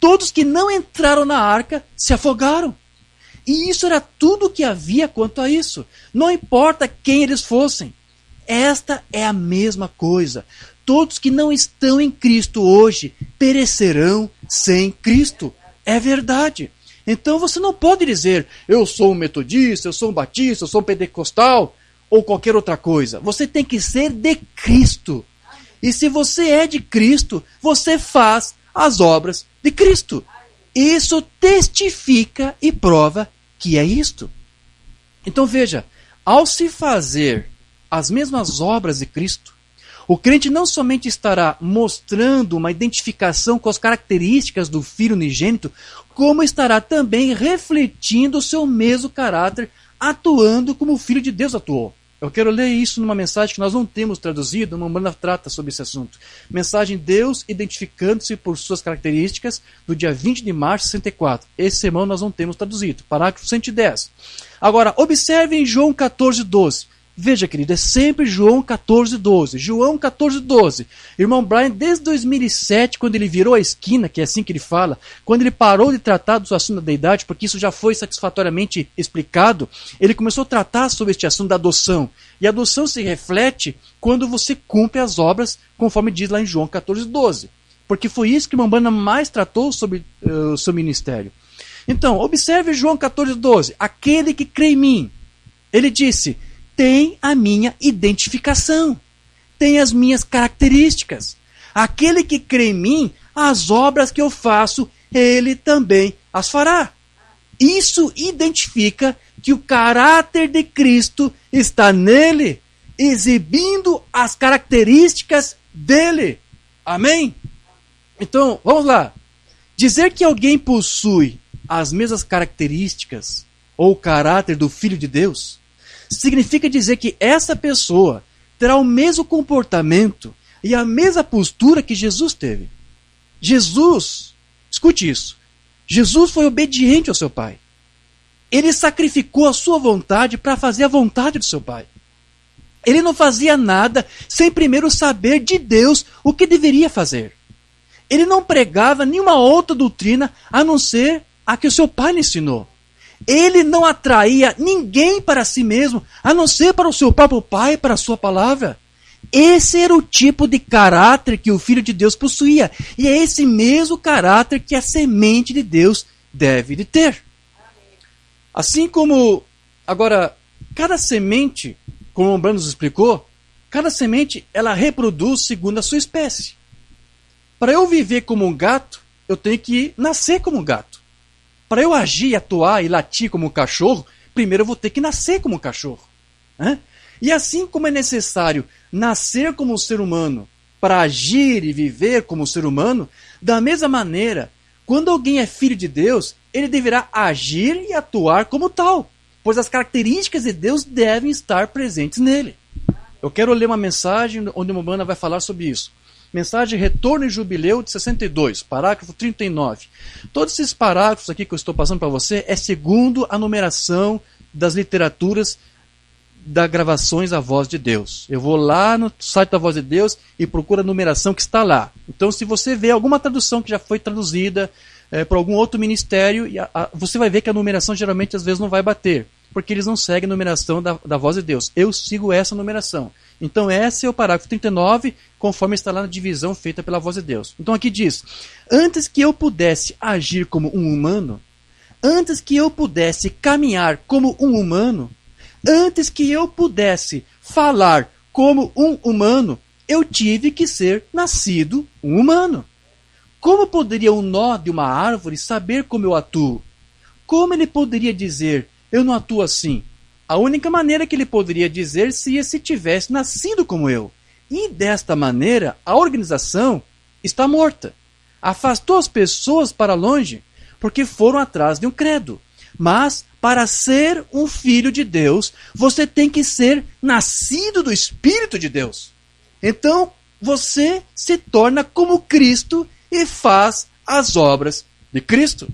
Todos que não entraram na arca se afogaram. E isso era tudo o que havia quanto a isso. Não importa quem eles fossem. Esta é a mesma coisa. Todos que não estão em Cristo hoje perecerão sem Cristo. É verdade. Então você não pode dizer, eu sou um metodista, eu sou um batista, eu sou um pentecostal, ou qualquer outra coisa. Você tem que ser de Cristo. E se você é de Cristo, você faz as obras de Cristo. Isso testifica e prova que é isto. Então veja, ao se fazer as mesmas obras de Cristo, o crente não somente estará mostrando uma identificação com as características do Filho unigênito, como estará também refletindo o seu mesmo caráter, atuando como o Filho de Deus atuou. Eu quero ler isso numa mensagem que nós não temos traduzido, uma banda trata sobre esse assunto. Mensagem Deus identificando-se por suas características, do dia 20 de março de 64. Esse sermão nós não temos traduzido. Parágrafo 110. Agora, observem João 14:12. Veja, querido, é sempre João 14:12. João 14:12. Irmão Brian, desde 2007, quando ele virou a esquina, que é assim que ele fala, quando ele parou de tratar do assunto da deidade, porque isso já foi satisfatoriamente explicado, ele começou a tratar sobre este assunto da adoção. E a adoção se reflete quando você cumpre as obras, conforme diz lá em João 14:12. Porque foi isso que o irmão Brian mais tratou sobre o seu ministério. Então, observe João 14:12. Aquele que crê em mim. Ele disse: tem a minha identificação, tem as minhas características. Aquele que crê em mim, as obras que eu faço, ele também as fará. Isso identifica que o caráter de Cristo está nele, exibindo as características dele. Amém? Então, vamos lá. Dizer que alguém possui as mesmas características ou o caráter do Filho de Deus significa dizer que essa pessoa terá o mesmo comportamento e a mesma postura que Jesus teve. Jesus, escute isso, Jesus foi obediente ao seu Pai. Ele sacrificou a sua vontade para fazer a vontade do seu Pai. Ele não fazia nada sem primeiro saber de Deus o que deveria fazer. Ele não pregava nenhuma outra doutrina a não ser a que o seu Pai lhe ensinou. Ele não atraía ninguém para si mesmo, a não ser para o seu próprio Pai, para a sua palavra. Esse era o tipo de caráter que o Filho de Deus possuía. E é esse mesmo caráter que a semente de Deus deve de ter. Assim como, agora, cada semente, como o Brando nos explicou, cada semente ela reproduz segundo a sua espécie. Para eu viver como um gato, eu tenho que nascer como um gato. Para eu agir, atuar e latir como um cachorro, primeiro eu vou ter que nascer como um cachorro. E assim como é necessário nascer como um ser humano para agir e viver como um ser humano, da mesma maneira, quando alguém é filho de Deus, ele deverá agir e atuar como tal, pois as características de Deus devem estar presentes nele. Eu quero ler uma mensagem onde uma banda vai falar sobre isso. Mensagem Retorno e Jubileu de 62, parágrafo 39. Todos esses parágrafos aqui que eu estou passando para você é segundo a numeração das literaturas das gravações da Voz de Deus. Eu vou lá no site da Voz de Deus e procuro a numeração que está lá. Então, se você vê alguma tradução que já foi traduzida por algum outro ministério, você vai ver que a numeração geralmente às vezes não vai bater, porque eles não seguem a numeração da Voz de Deus. Eu sigo essa numeração. Então, esse é o parágrafo 39, conforme está lá na divisão feita pela Voz de Deus. Então, aqui diz: antes que eu pudesse agir como um humano, antes que eu pudesse caminhar como um humano, antes que eu pudesse falar como um humano, eu tive que ser nascido um humano. Como poderia um nó de uma árvore saber como eu atuo? Como ele poderia dizer, eu não atuo assim? A única maneira que ele poderia dizer seria se tivesse nascido como eu. E desta maneira, a organização está morta. Afastou as pessoas para longe, porque foram atrás de um credo. Mas, para ser um filho de Deus, você tem que ser nascido do Espírito de Deus. Então, você se torna como Cristo e faz as obras de Cristo.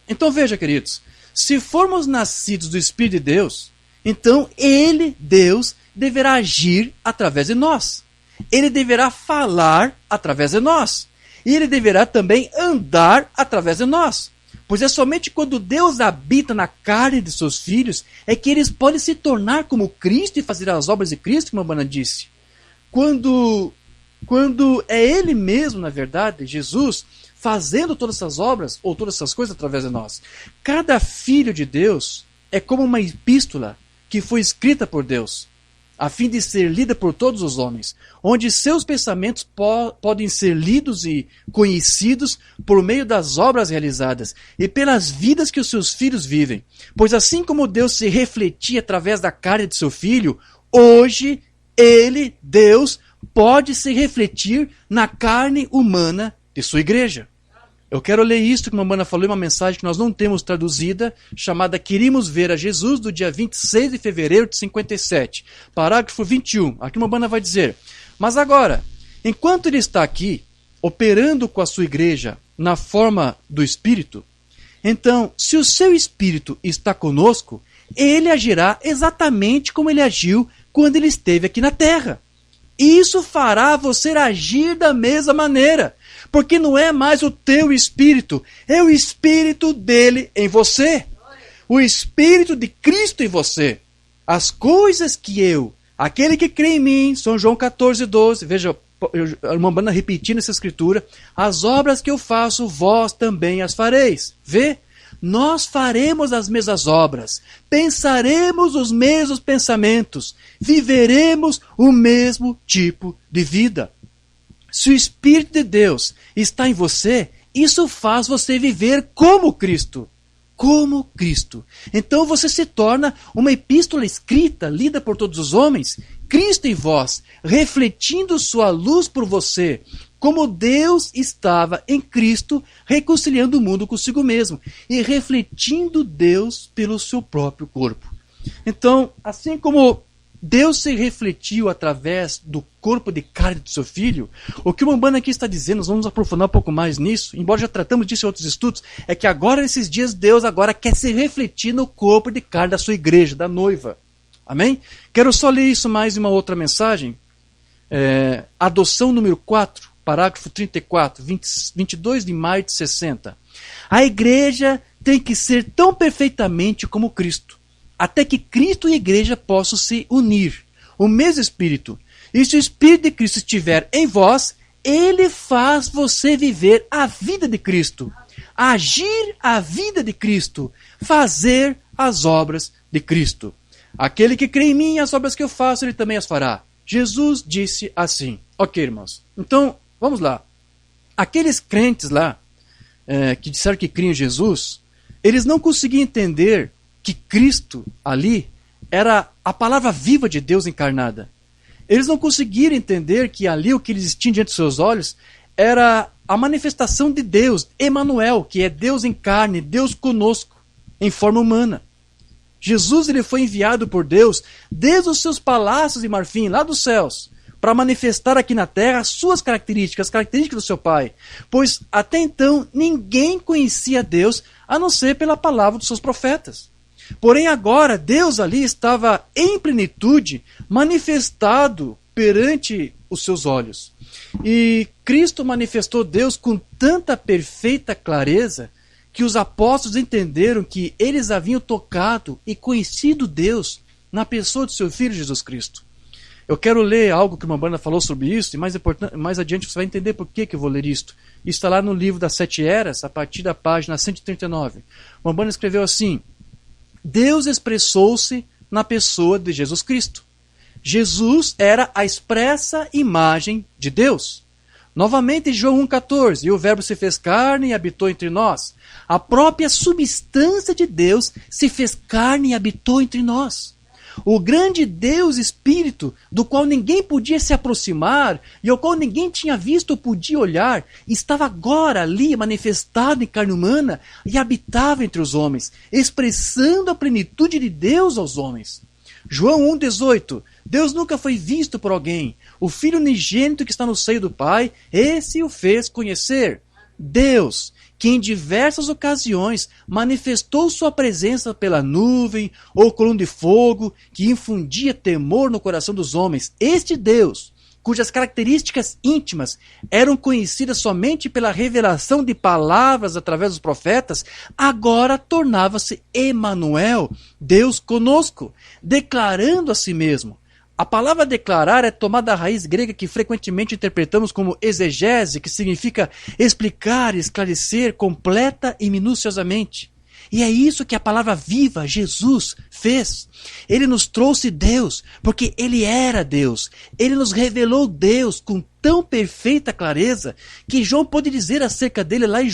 Então, veja, queridos, se formos nascidos do Espírito de Deus, então Ele, Deus, deverá agir através de nós. Ele deverá falar através de nós. E Ele deverá também andar através de nós. Pois é somente quando Deus habita na carne de seus filhos é que eles podem se tornar como Cristo e fazer as obras de Cristo, como a Bana disse. Quando é Ele mesmo, na verdade, Jesus, fazendo todas essas obras ou todas essas coisas através de nós. Cada filho de Deus é como uma epístola que foi escrita por Deus, a fim de ser lida por todos os homens, onde seus pensamentos podem ser lidos e conhecidos por meio das obras realizadas e pelas vidas que os seus filhos vivem. Pois assim como Deus se refletia através da carne de seu Filho, hoje Ele, Deus, pode se refletir na carne humana de sua igreja. Eu quero ler isto que uma mana falou em uma mensagem que nós não temos traduzida, chamada Queríamos Ver a Jesus, do dia 26 de fevereiro de 57. Parágrafo 21. Aqui uma mana vai dizer: mas agora, enquanto ele está aqui, operando com a sua igreja na forma do Espírito, então, se o seu Espírito está conosco, ele agirá exatamente como ele agiu quando ele esteve aqui na terra. E isso fará você agir da mesma maneira. Porque não é mais o teu espírito, é o espírito dele em você. O espírito de Cristo em você. As coisas que aquele que crê em mim, São João 14:12, veja, a irmã Bana repetindo essa escritura, as obras que eu faço, vós também as fareis. Vê? nós faremos as mesmas obras, pensaremos os mesmos pensamentos, viveremos o mesmo tipo de vida. Se o Espírito de Deus está em você, isso faz você viver como Cristo. Como Cristo. Então você se torna uma epístola escrita, lida por todos os homens, Cristo em vós, refletindo sua luz por você, como Deus estava em Cristo, reconciliando o mundo consigo mesmo e refletindo Deus pelo seu próprio corpo. Então, assim como Deus se refletiu através do corpo de carne do seu filho, o que o Umbanda aqui está dizendo, nós vamos aprofundar um pouco mais nisso, embora já tratamos disso em outros estudos, é que agora, nesses dias, Deus agora quer se refletir no corpo de carne da sua igreja, da noiva. Amém? Quero só ler isso mais em uma outra mensagem. Adoção número 4, parágrafo 34, 22 de maio de 60. A igreja tem que ser tão perfeitamente como Cristo, até que Cristo e a igreja possam se unir. O mesmo Espírito. E se o Espírito de Cristo estiver em vós, ele faz você viver a vida de Cristo. Agir a vida de Cristo. Fazer as obras de Cristo. Aquele que crê em mim, as obras que eu faço, ele também as fará. Jesus disse assim. Ok, irmãos. Então, vamos lá. Aqueles crentes lá, que disseram que criam em Jesus, eles não conseguiam entender que Cristo ali era a palavra viva de Deus encarnada. Eles não conseguiram entender que ali o que eles tinham diante dos seus olhos era a manifestação de Deus, Emanuel, que é Deus em carne, Deus conosco, em forma humana. Jesus ele foi enviado por Deus desde os seus palácios de marfim, lá dos céus, para manifestar aqui na terra as suas características, as características do seu Pai. Pois até então ninguém conhecia Deus a não ser pela palavra dos seus profetas. Porém agora Deus ali estava em plenitude manifestado perante os seus olhos. E Cristo manifestou Deus com tanta perfeita clareza que os apóstolos entenderam que eles haviam tocado e conhecido Deus na pessoa do seu Filho Jesus Cristo. Eu quero ler algo que uma banda falou sobre isso, e mais adiante você vai entender por que eu vou ler isto. Isso está lá no livro das 7 Eras, a partir da página 139. Uma banda escreveu assim: Deus expressou-se na pessoa de Jesus Cristo. Jesus era a expressa imagem de Deus. Novamente, João 1,14, e o verbo se fez carne e habitou entre nós. A própria substância de Deus se fez carne e habitou entre nós. O grande Deus Espírito, do qual ninguém podia se aproximar e ao qual ninguém tinha visto ou podia olhar, estava agora ali manifestado em carne humana e habitava entre os homens, expressando a plenitude de Deus aos homens. João 1,18, Deus nunca foi visto por alguém. O Filho unigênito que está no seio do Pai, esse o fez conhecer. Deus, que em diversas ocasiões manifestou sua presença pela nuvem ou coluna de fogo, que infundia temor no coração dos homens. Este Deus, cujas características íntimas eram conhecidas somente pela revelação de palavras através dos profetas, agora tornava-se Emanuel, Deus conosco, declarando a si mesmo. A palavra declarar é tomada da raiz grega que frequentemente interpretamos como exegese, que significa explicar, esclarecer, completa e minuciosamente. E é isso que a palavra viva, Jesus, fez. Ele nos trouxe Deus, porque Ele era Deus. Ele nos revelou Deus com tão perfeita clareza que João pôde dizer acerca dele lá em 1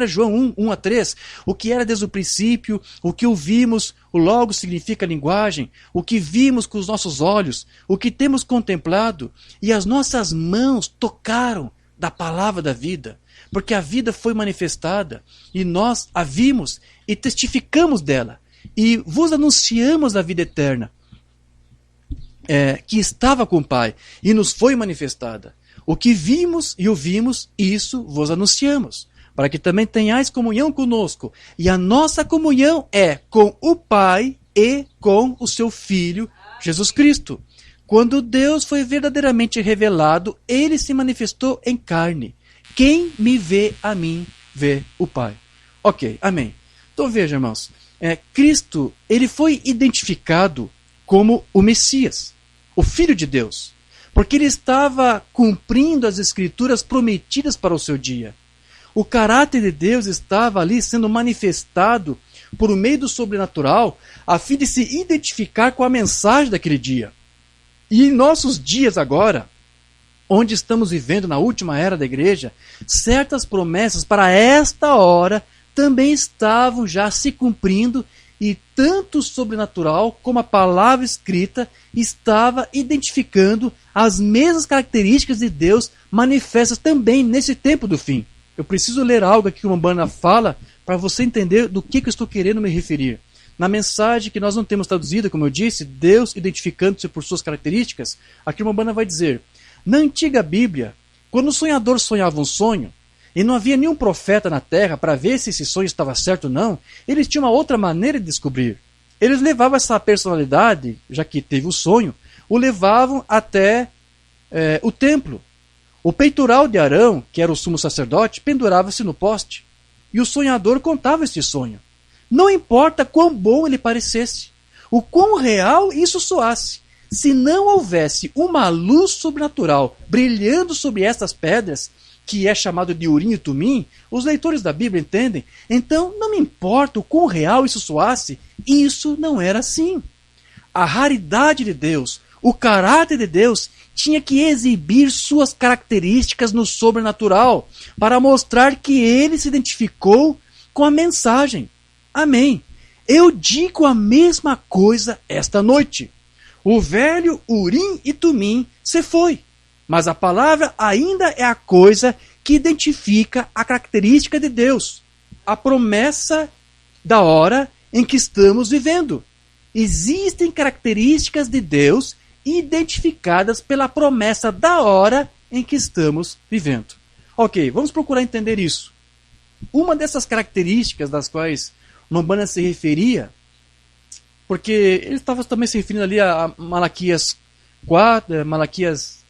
João 1, 1-3, o que era desde o princípio, o que ouvimos, o logo significa linguagem, o que vimos com os nossos olhos, o que temos contemplado, e as nossas mãos tocaram da palavra da vida. Porque a vida foi manifestada e nós a vimos e testificamos dela. E vos anunciamos a vida eterna, que estava com o Pai e nos foi manifestada. O que vimos e ouvimos, isso vos anunciamos, para que também tenhais comunhão conosco. E a nossa comunhão é com o Pai e com o seu Filho, Jesus Cristo. Quando Deus foi verdadeiramente revelado, Ele se manifestou em carne. Quem me vê a mim, vê o Pai. Ok, amém. Então veja, irmãos, Cristo, ele foi identificado como o Messias, o Filho de Deus, porque ele estava cumprindo as escrituras prometidas para o seu dia. O caráter de Deus estava ali sendo manifestado por meio do sobrenatural, a fim de se identificar com a mensagem daquele dia. E em nossos dias agora, onde estamos vivendo na última era da igreja, certas promessas para esta hora também estavam já se cumprindo, e tanto o sobrenatural como a palavra escrita estava identificando as mesmas características de Deus manifestas também nesse tempo do fim. Eu preciso ler algo aqui que o Umbanda fala para você entender do que eu estou querendo me referir. Na mensagem que nós não temos traduzida, como eu disse, Deus identificando-se por suas características, aqui o Umbanda vai dizer: na antiga Bíblia, quando o sonhador sonhava um sonho, e não havia nenhum profeta na terra para ver se esse sonho estava certo ou não, eles tinham uma outra maneira de descobrir. Eles levavam essa personalidade, já que teve o sonho, o levavam até o templo. O peitoral de Arão, que era o sumo sacerdote, pendurava-se no poste. E o sonhador contava este sonho. Não importa quão bom ele parecesse, o quão real isso soasse, se não houvesse uma luz sobrenatural brilhando sobre estas pedras, que é chamado de Urim e Tumim, os leitores da Bíblia entendem, então não me importa o quão real isso soasse, isso não era assim. A raridade de Deus, o caráter de Deus, tinha que exibir suas características no sobrenatural, para mostrar que ele se identificou com a mensagem. Amém. Eu digo a mesma coisa esta noite. O velho Urim e Tumim se foi, mas a palavra ainda é a coisa que identifica a característica de Deus, a promessa da hora em que estamos vivendo. Existem características de Deus identificadas pela promessa da hora em que estamos vivendo. Ok, vamos procurar entender isso. Uma dessas características das quais Umbanda se referia, porque ele estava também se referindo ali a Malaquias 4, Malaquias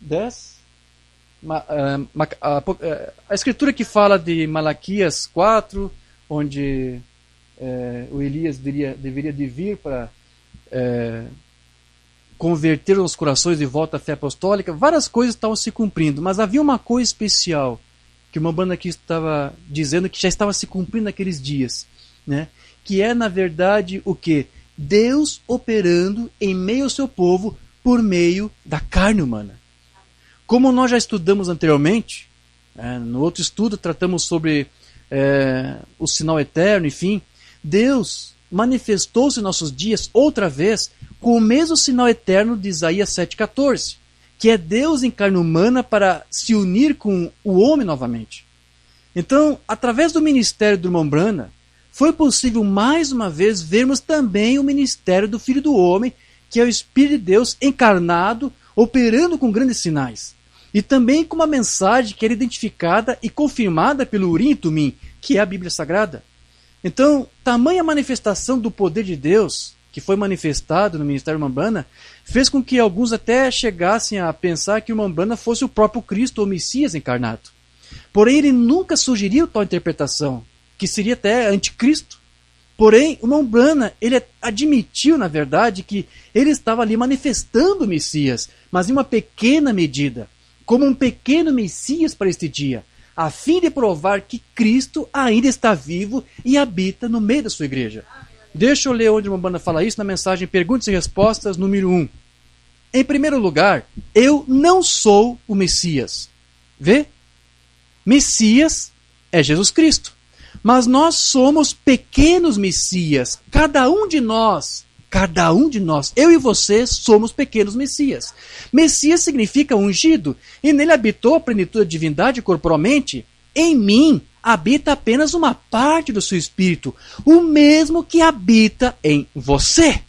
10, a escritura que fala de Malaquias 4, onde o Elias deveria de vir para converter os corações de volta à fé apostólica, várias coisas estavam se cumprindo, mas havia uma coisa especial que o Umbanda aqui estava dizendo que já estava se cumprindo naqueles dias, né? Que é, na verdade, o que? Deus operando em meio ao seu povo por meio da carne humana. Como nós já estudamos anteriormente, no outro estudo tratamos sobre o sinal eterno, enfim, Deus manifestou-se em nossos dias outra vez com o mesmo sinal eterno de Isaías 7,14, que é Deus em carne humana para se unir com o homem novamente. Então, através do ministério do irmão Umbanda, foi possível mais uma vez vermos também o ministério do Filho do Homem, que é o Espírito de Deus encarnado, operando com grandes sinais. E também com uma mensagem que era identificada e confirmada pelo Urim e Tumim, que é a Bíblia Sagrada. Então, tamanha manifestação do poder de Deus, que foi manifestado no ministério Umbanda, fez com que alguns até chegassem a pensar que o Umbanda fosse o próprio Cristo ou Messias encarnado. Porém, ele nunca sugeriu tal interpretação, que seria até anticristo. Porém, o Umbanda, ele admitiu, na verdade, que ele estava ali manifestando o Messias, mas em uma pequena medida, como um pequeno Messias para este dia, a fim de provar que Cristo ainda está vivo e habita no meio da sua igreja. Deixa eu ler onde o Umbanda fala isso na mensagem Perguntas e Respostas, número 1. Em primeiro lugar, eu não sou o Messias. Vê? Messias é Jesus Cristo. Mas nós somos pequenos Messias. Cada um de nós, eu e você somos pequenos Messias. Messias significa ungido, e nele habitou a plenitude da divindade corporalmente. Em mim habita apenas uma parte do seu espírito, o mesmo que habita em você.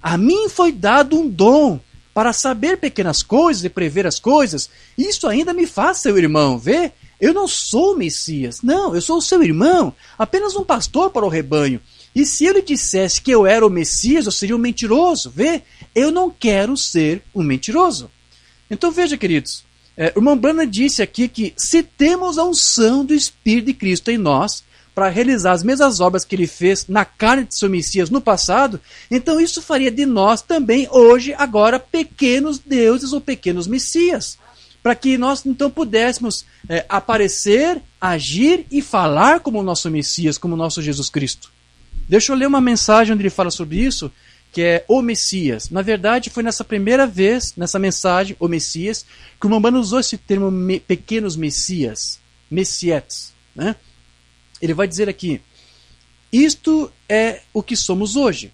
A mim foi dado um dom para saber pequenas coisas e prever as coisas. Isso ainda me faz seu irmão, vê? Eu não sou o Messias, não, eu sou o seu irmão, apenas um pastor para o rebanho. E se eu lhe dissesse que eu era o Messias, eu seria um mentiroso, vê? Eu não quero ser um mentiroso. Então veja, queridos, o irmão Umbanda disse aqui que se temos a unção do Espírito de Cristo em nós, para realizar as mesmas obras que ele fez na carne de seu Messias no passado, então isso faria de nós também, hoje, agora, pequenos deuses ou pequenos Messias. para que nós então pudéssemos aparecer, agir e falar como o nosso Messias, como o nosso Jesus Cristo. Deixa eu ler uma mensagem onde ele fala sobre isso, que é o Messias. Na verdade, foi nessa primeira vez, nessa mensagem, o Messias, que o Rambam usou esse termo pequenos Messias, Messietes, né? Ele vai dizer aqui, isto é o que somos hoje.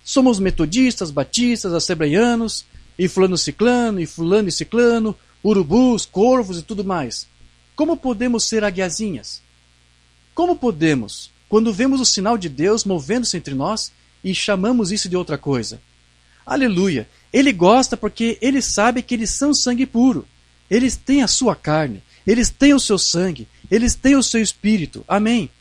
Somos metodistas, batistas, assembleianos, e fulano ciclano, e fulano e ciclano, urubus, corvos e tudo mais. Como podemos ser aguiazinhas? Como podemos, quando vemos o sinal de Deus movendo-se entre nós, e chamamos isso de outra coisa? Aleluia! Ele gosta porque ele sabe que eles são sangue puro. Eles têm a sua carne, eles têm o seu sangue, eles têm o seu espírito. Amém?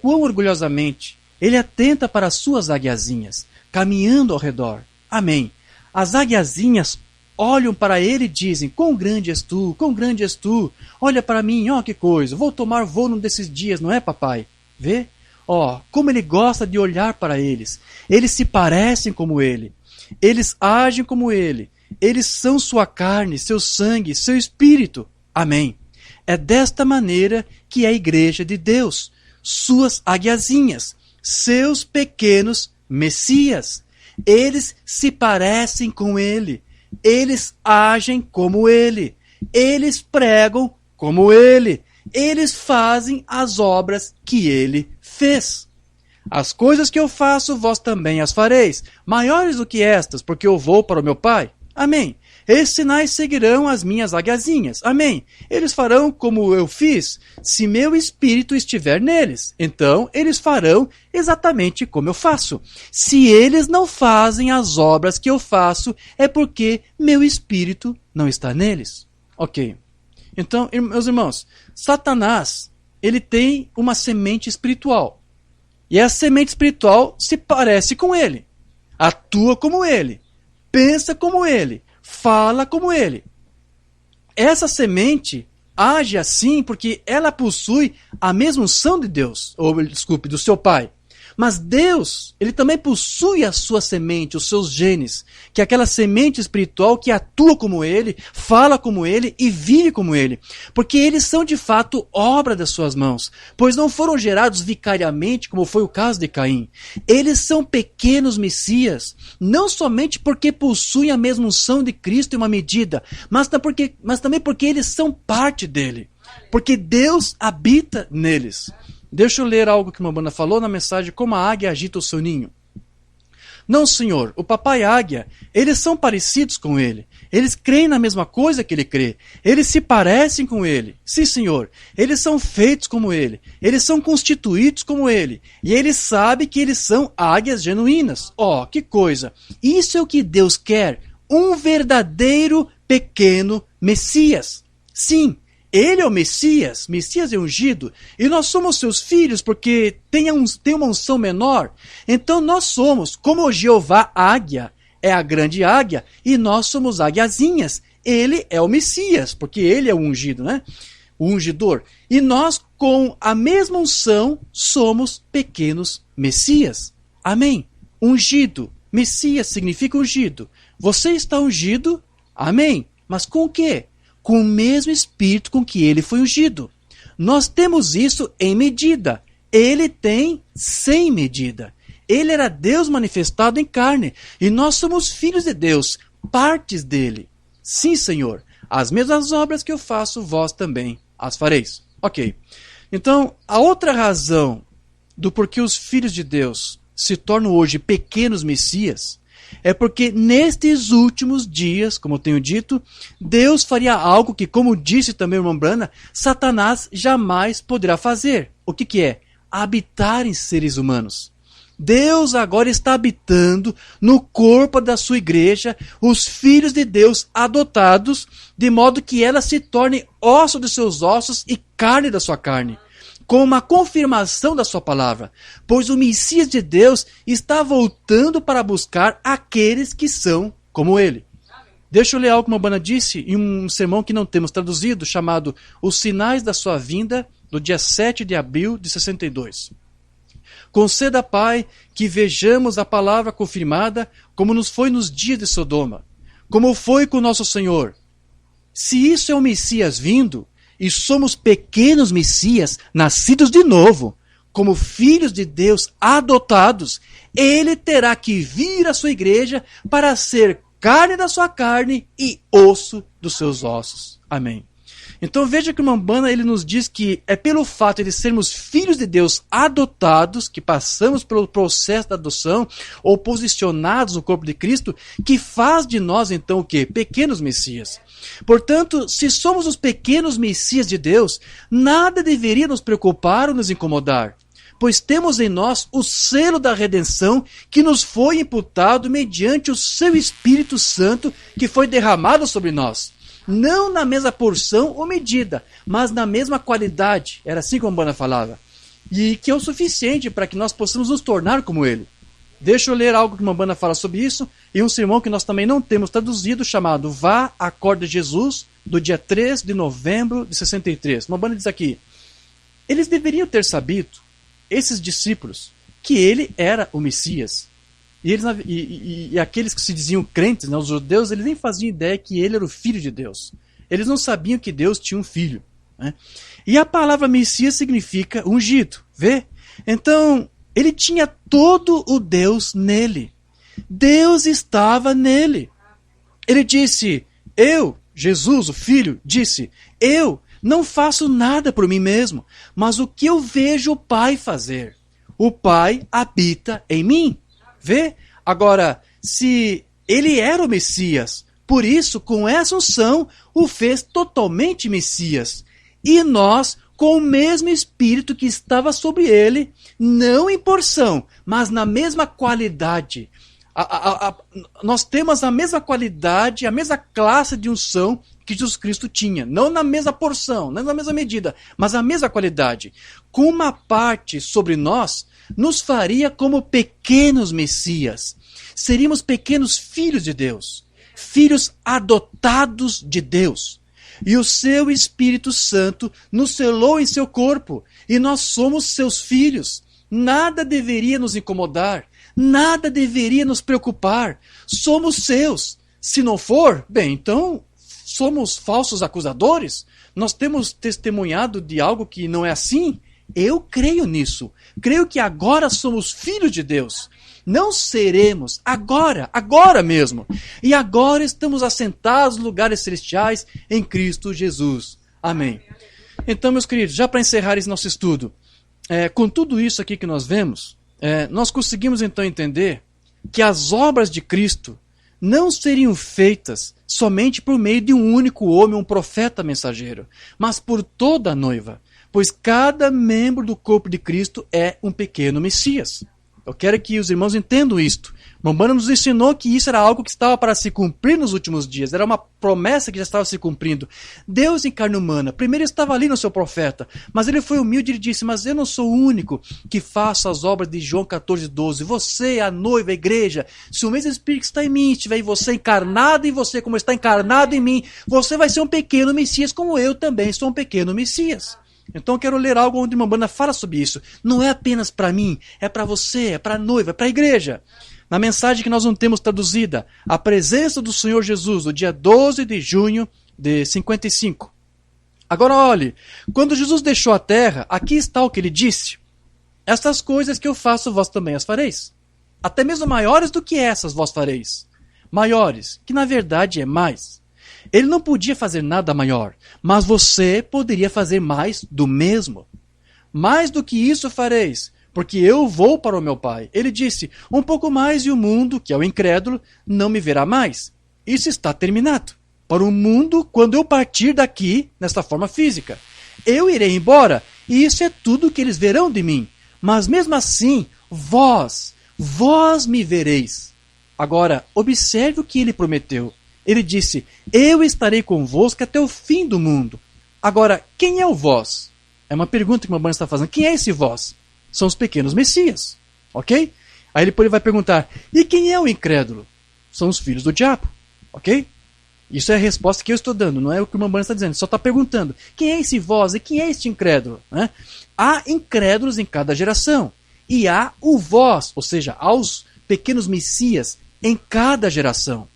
Quão orgulhosamente ele atenta para as suas aguiazinhas, caminhando ao redor. Amém? As aguiazinhas olham para ele e dizem, quão grande és tu, quão grande és tu. Olha para mim, ó que coisa, vou tomar voo num desses dias, não é, papai? Vê? Ó, como ele gosta de olhar para eles. Eles se parecem como ele. Eles agem como ele. Eles são sua carne, seu sangue, seu espírito. Amém. É desta maneira que é a igreja de Deus. Suas aguiazinhas, seus pequenos Messias. Eles se parecem com ele. Eles agem como ele. Eles pregam como ele. Eles fazem as obras que ele fez. As coisas que eu faço, vós também as fareis, maiores do que estas, porque eu vou para o meu Pai. Amém. Esses sinais seguirão as minhas aguiazinhas. Amém. Eles farão como eu fiz, se meu espírito estiver neles. Então, eles farão exatamente como eu faço. Se eles não fazem as obras que eu faço, é porque meu espírito não está neles. Ok. Então, meus irmãos, Satanás, ele tem uma semente espiritual. E a semente espiritual se parece com ele. Atua como ele. Pensa como ele. Fala como ele. Essa semente age assim porque ela possui a mesma unção de Deus, ou desculpe, do seu pai. Mas Deus, ele também possui a sua semente, os seus genes, que é aquela semente espiritual que atua como ele, fala como ele e vive como ele. Porque eles são de fato obra das suas mãos, pois não foram gerados vicariamente, como foi o caso de Caim. Eles são pequenos Messias, não somente porque possuem a mesma unção de Cristo em uma medida, mas também porque eles são parte dele. Porque Deus habita neles. Deixa eu ler algo que Mambana falou na mensagem Como a Águia Agita o Seu Ninho. Não, senhor, o papai águia, eles são parecidos com ele. Eles creem na mesma coisa que ele crê. Eles se parecem com ele. Sim, senhor, eles são feitos como ele. Eles são constituídos como ele. E ele sabe que eles são águias genuínas. Oh, que coisa! Isso é o que Deus quer. Um verdadeiro pequeno Messias. Sim, ele é o Messias, Messias é ungido, e nós somos seus filhos porque tem uma unção menor. Então nós somos, como o Jeová águia é a grande águia, e nós somos águiazinhas. Ele é o Messias, porque ele é o ungido, né? O ungidor. E nós, com a mesma unção, somos pequenos Messias. Amém? Ungido. Messias significa ungido. Você está ungido? Amém. Mas com o quê? Com o mesmo Espírito com que ele foi ungido. Nós temos isso em medida. Ele tem sem medida. Ele era Deus manifestado em carne. E nós somos filhos de Deus, partes dele. Sim, Senhor, as mesmas obras que eu faço, vós também as fareis. Ok. Então, a outra razão do porquê os filhos de Deus se tornam hoje pequenos Messias é porque nestes últimos dias, como eu tenho dito, Deus faria algo que, como disse também o irmão Brana, Satanás jamais poderá fazer. O que é? Habitar em seres humanos. Deus agora está habitando no corpo da sua igreja, os filhos de Deus adotados, de modo que ela se torne osso de seus ossos e carne da sua carne, com uma confirmação da sua palavra, pois o Messias de Deus está voltando para buscar aqueles que são como ele. Deixa eu ler algo que Mambana disse em um sermão que não temos traduzido, chamado Os Sinais da Sua Vinda, do dia 7 de abril de 62. Conceda, Pai, que vejamos a palavra confirmada como nos foi nos dias de Sodoma, como foi com nosso Senhor. Se isso é o Messias vindo, e somos pequenos Messias nascidos de novo, como filhos de Deus adotados, ele terá que vir à sua igreja para ser carne da sua carne e osso dos seus ossos. Amém. Então veja que o Umbanda ele nos diz que é pelo fato de sermos filhos de Deus adotados, que passamos pelo processo da adoção, ou posicionados no corpo de Cristo, que faz de nós então o quê? Pequenos Messias. Portanto, se somos os pequenos Messias de Deus, nada deveria nos preocupar ou nos incomodar, pois temos em nós o selo da redenção que nos foi imputado mediante o seu Espírito Santo que foi derramado sobre nós. Não na mesma porção ou medida, mas na mesma qualidade. Era assim como a Umbanda falava. E que é o suficiente para que nós possamos nos tornar como ele. Deixa eu ler algo que uma Umbanda fala sobre isso, e um sermão que nós também não temos traduzido, chamado Vá, Acorde Jesus, do dia 3 de novembro de 63. Uma Umbanda diz aqui: eles deveriam ter sabido, esses discípulos, que ele era o Messias. E aqueles que se diziam crentes, né, os judeus, eles nem faziam ideia que ele era o Filho de Deus. Eles não sabiam que Deus tinha um filho. Né? E a palavra Messias significa ungido. Vê? Então, ele tinha todo o Deus nele. Deus estava nele. Ele disse, Jesus, o Filho, disse, eu não faço nada por mim mesmo, mas o que eu vejo o Pai fazer. O Pai habita em mim. Vê? Agora, se ele era o Messias, por isso, com essa unção, o fez totalmente Messias. E nós, com o mesmo Espírito que estava sobre ele, não em porção, mas na mesma qualidade. Nós temos a mesma qualidade, a mesma classe de unção que Jesus Cristo tinha. Não na mesma porção, não na mesma medida, mas a mesma qualidade. Com uma parte sobre nós, nos faria como pequenos Messias. Seríamos pequenos filhos de Deus, filhos adotados de Deus. E o seu Espírito Santo nos selou em seu corpo, e nós somos seus filhos. Nada deveria nos incomodar, nada deveria nos preocupar. Somos seus. Se não for, bem, então somos falsos acusadores? Nós temos testemunhado de algo que não é assim? Eu creio nisso. Creio que agora somos filhos de Deus. Não seremos agora mesmo. E agora estamos assentados nos lugares celestiais em Cristo Jesus. Amém. Então, meus queridos, já para encerrar esse nosso estudo, com tudo isso aqui que nós vemos, nós conseguimos então entender que as obras de Cristo não seriam feitas somente por meio de um único homem, um profeta mensageiro, mas por toda a noiva. Pois cada membro do corpo de Cristo é um pequeno Messias. Eu quero que os irmãos entendam isto. Umbanda nos ensinou que isso era algo que estava para se cumprir nos últimos dias. Era uma promessa que já estava se cumprindo. Deus em carne humana. Primeiro estava ali no seu profeta. Mas ele foi humilde e ele disse, mas eu não sou o único que faço as obras de João 14:12. Você, a noiva, a igreja. Se o mesmo Espírito que está em mim estiver em você encarnado em você, como está encarnado em mim, você vai ser um pequeno Messias, como eu também sou um pequeno Messias. Então eu quero ler algo onde uma Umbanda fala sobre isso. Não é apenas para mim, é para você, é para a noiva, é para a igreja. Na mensagem que nós não temos traduzida, a presença do Senhor Jesus, no dia 12 de junho de 55. Agora olhe, quando Jesus deixou a terra, aqui está o que ele disse. Estas coisas que eu faço, vós também as fareis. Até mesmo maiores do que essas vós fareis. Maiores, que na verdade é mais. Ele não podia fazer nada maior, mas você poderia fazer mais do mesmo. Mais do que isso fareis, porque eu vou para o meu Pai. Ele disse, um pouco mais e o mundo, que é o incrédulo, não me verá mais. Isso está terminado. Para o mundo, quando eu partir daqui, nesta forma física. Eu irei embora, e isso é tudo que eles verão de mim. Mas mesmo assim, vós me vereis. Agora, observe o que ele prometeu. Ele disse, eu estarei convosco até o fim do mundo. Agora, quem é o vós? É uma pergunta que uma Umbanda está fazendo. Quem é esse vós? São os pequenos Messias. Ok? Aí depois ele vai perguntar, e quem é o incrédulo? São os filhos do diabo. Ok? Isso é a resposta que eu estou dando, não é o que uma Umbanda está dizendo. Só está perguntando, quem é esse vós e quem é este incrédulo? Né? Há incrédulos em cada geração. E há o vós, ou seja, há os pequenos Messias em cada geração.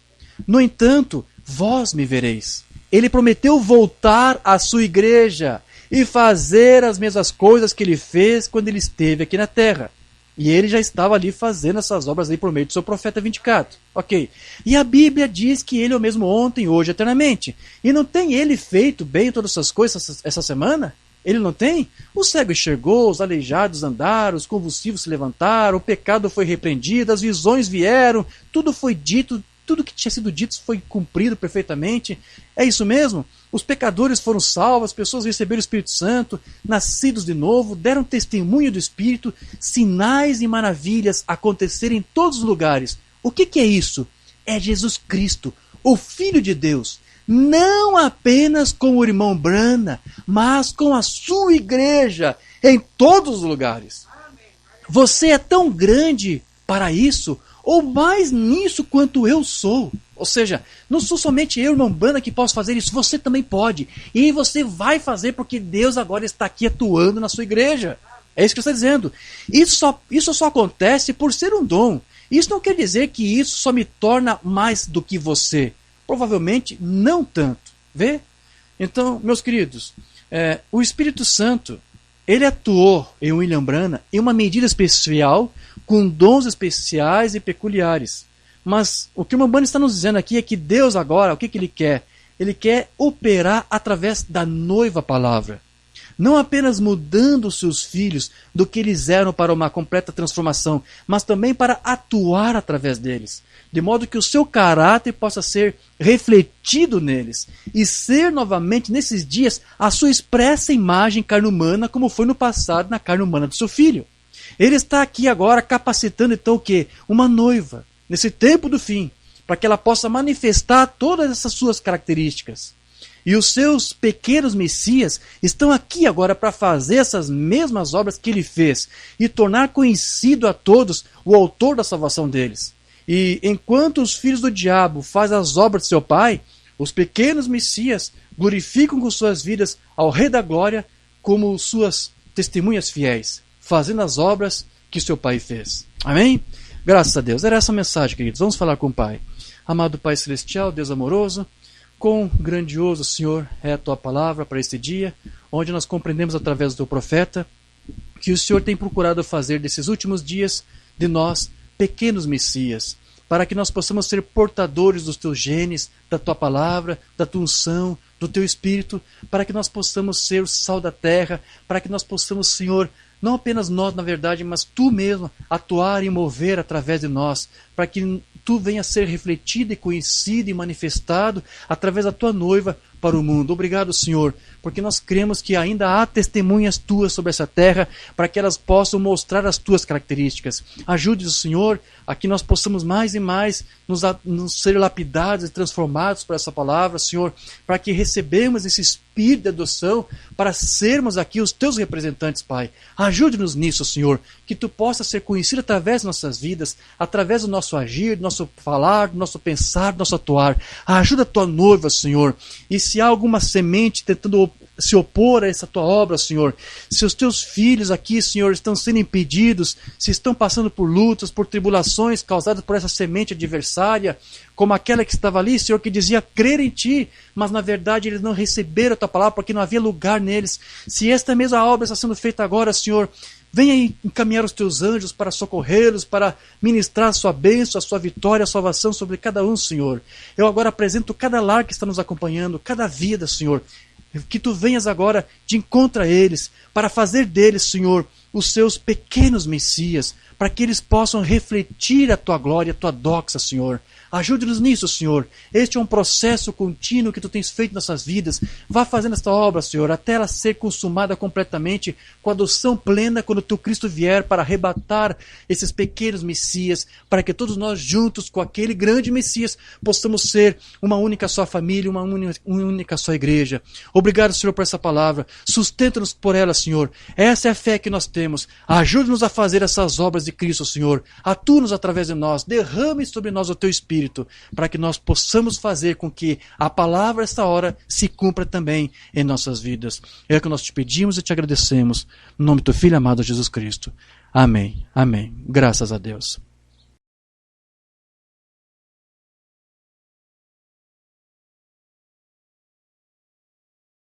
No entanto, vós me vereis. ele prometeu voltar à sua igreja e fazer as mesmas coisas que ele fez quando ele esteve aqui na terra. E ele já estava ali fazendo essas obras aí por meio do seu profeta vindicado. Ok. E a Bíblia diz que ele é o mesmo ontem, hoje, eternamente. E não tem ele feito bem todas essas coisas essa semana? Ele não tem? O cego enxergou, os aleijados andaram, os convulsivos se levantaram, o pecado foi repreendido, as visões vieram, tudo foi dito, tudo que tinha sido dito foi cumprido perfeitamente. É isso mesmo? Os pecadores foram salvos, as pessoas receberam o Espírito Santo, nascidos de novo, deram testemunho do Espírito, sinais e maravilhas aconteceram em todos os lugares. O que é isso? É Jesus Cristo, o Filho de Deus, não apenas com o irmão Brana, mas com a sua igreja em todos os lugares. Você é tão grande para isso, ou mais nisso quanto eu sou. Ou seja, não sou somente eu, irmão Brana, que posso fazer isso, você também pode. E você vai fazer porque Deus agora está aqui atuando na sua igreja. É isso que eu estou dizendo. Isso só acontece por ser um dom. Isso não quer dizer que isso só me torna mais do que você. Provavelmente não tanto. Vê? Então, meus queridos, o Espírito Santo, ele atuou em William Brana em uma medida especial, com dons especiais e peculiares. Mas o que o irmão Brana está nos dizendo aqui é que Deus agora, o que ele quer? Ele quer operar através da noiva palavra. Não apenas mudando os seus filhos do que eles eram para uma completa transformação, mas também para atuar através deles, de modo que o seu caráter possa ser refletido neles e ser novamente nesses dias a sua expressa imagem carne humana, como foi no passado na carne humana do seu filho. Ele está aqui agora capacitando então o quê? Uma noiva, nesse tempo do fim, para que ela possa manifestar todas essas suas características. E os seus pequenos messias estão aqui agora para fazer essas mesmas obras que ele fez e tornar conhecido a todos o autor da salvação deles. E enquanto os filhos do diabo fazem as obras de seu pai, os pequenos messias glorificam com suas vidas ao Rei da Glória como suas testemunhas fiéis, fazendo as obras que seu pai fez. Amém? Graças a Deus. Era essa a mensagem, queridos. Vamos falar com o Pai. Amado Pai Celestial, Deus amoroso, quão grandioso, Senhor, é a Tua palavra para este dia, onde nós compreendemos através do Teu profeta que o Senhor tem procurado fazer desses últimos dias de nós pequenos messias, para que nós possamos ser portadores dos Teus genes, da Tua palavra, da Tua unção, do Teu Espírito, para que nós possamos ser o sal da terra, para que nós possamos, Senhor, não apenas nós, na verdade, mas Tu mesmo, atuar e mover através de nós, para que Tu venha ser refletido e conhecido e manifestado através da Tua noiva para o mundo. Obrigado, Senhor, porque nós cremos que ainda há testemunhas Tuas sobre essa terra, para que elas possam mostrar as Tuas características. Ajude-nos, Senhor, a que nós possamos mais e mais nos ser lapidados e transformados por essa palavra, Senhor, para que recebemos esse espírito de adoção para sermos aqui os Teus representantes, Pai. Ajude-nos nisso, Senhor, que Tu possas ser conhecido através de nossas vidas, através do nosso agir, do nosso falar, do nosso pensar, do nosso atuar. Ajuda a Tua noiva, Senhor, e se há alguma semente tentando se opor a essa Tua obra, Senhor, se os Teus filhos aqui, Senhor, estão sendo impedidos, se estão passando por lutas, por tribulações causadas por essa semente adversária, como aquela que estava ali, Senhor, que dizia crer em Ti, mas na verdade eles não receberam a Tua palavra porque não havia lugar neles. Se esta mesma obra está sendo feita agora, Senhor, venha encaminhar os Teus anjos para socorrê-los, para ministrar a Sua bênção, a Sua vitória, a salvação sobre cada um, Senhor. Eu agora apresento cada lar que está nos acompanhando, cada vida, Senhor. Que Tu venhas agora de encontro a eles, para fazer deles, Senhor, os Seus pequenos messias, para que eles possam refletir a Tua glória, a Tua doxa, Senhor. Ajude-nos nisso, Senhor. Este é um processo contínuo que Tu tens feito em nossas vidas. Vá fazendo esta obra, Senhor, até ela ser consumada completamente, com a adoção plena, quando o Teu Cristo vier para arrebatar esses pequenos messias, para que todos nós juntos, com aquele grande Messias, possamos ser uma única só família, uma única só igreja. Obrigado, Senhor, por essa palavra. Sustenta-nos por ela, Senhor. Essa é a fé que nós temos. Ajude-nos a fazer essas obras de Cristo, Senhor. Atua-nos através de nós. Derrame sobre nós o Teu Espírito, para que nós possamos fazer com que a palavra esta hora se cumpra também em nossas vidas. É o que nós te pedimos e te agradecemos. No nome do Teu Filho amado Jesus Cristo. Amém. Amém. Graças a Deus.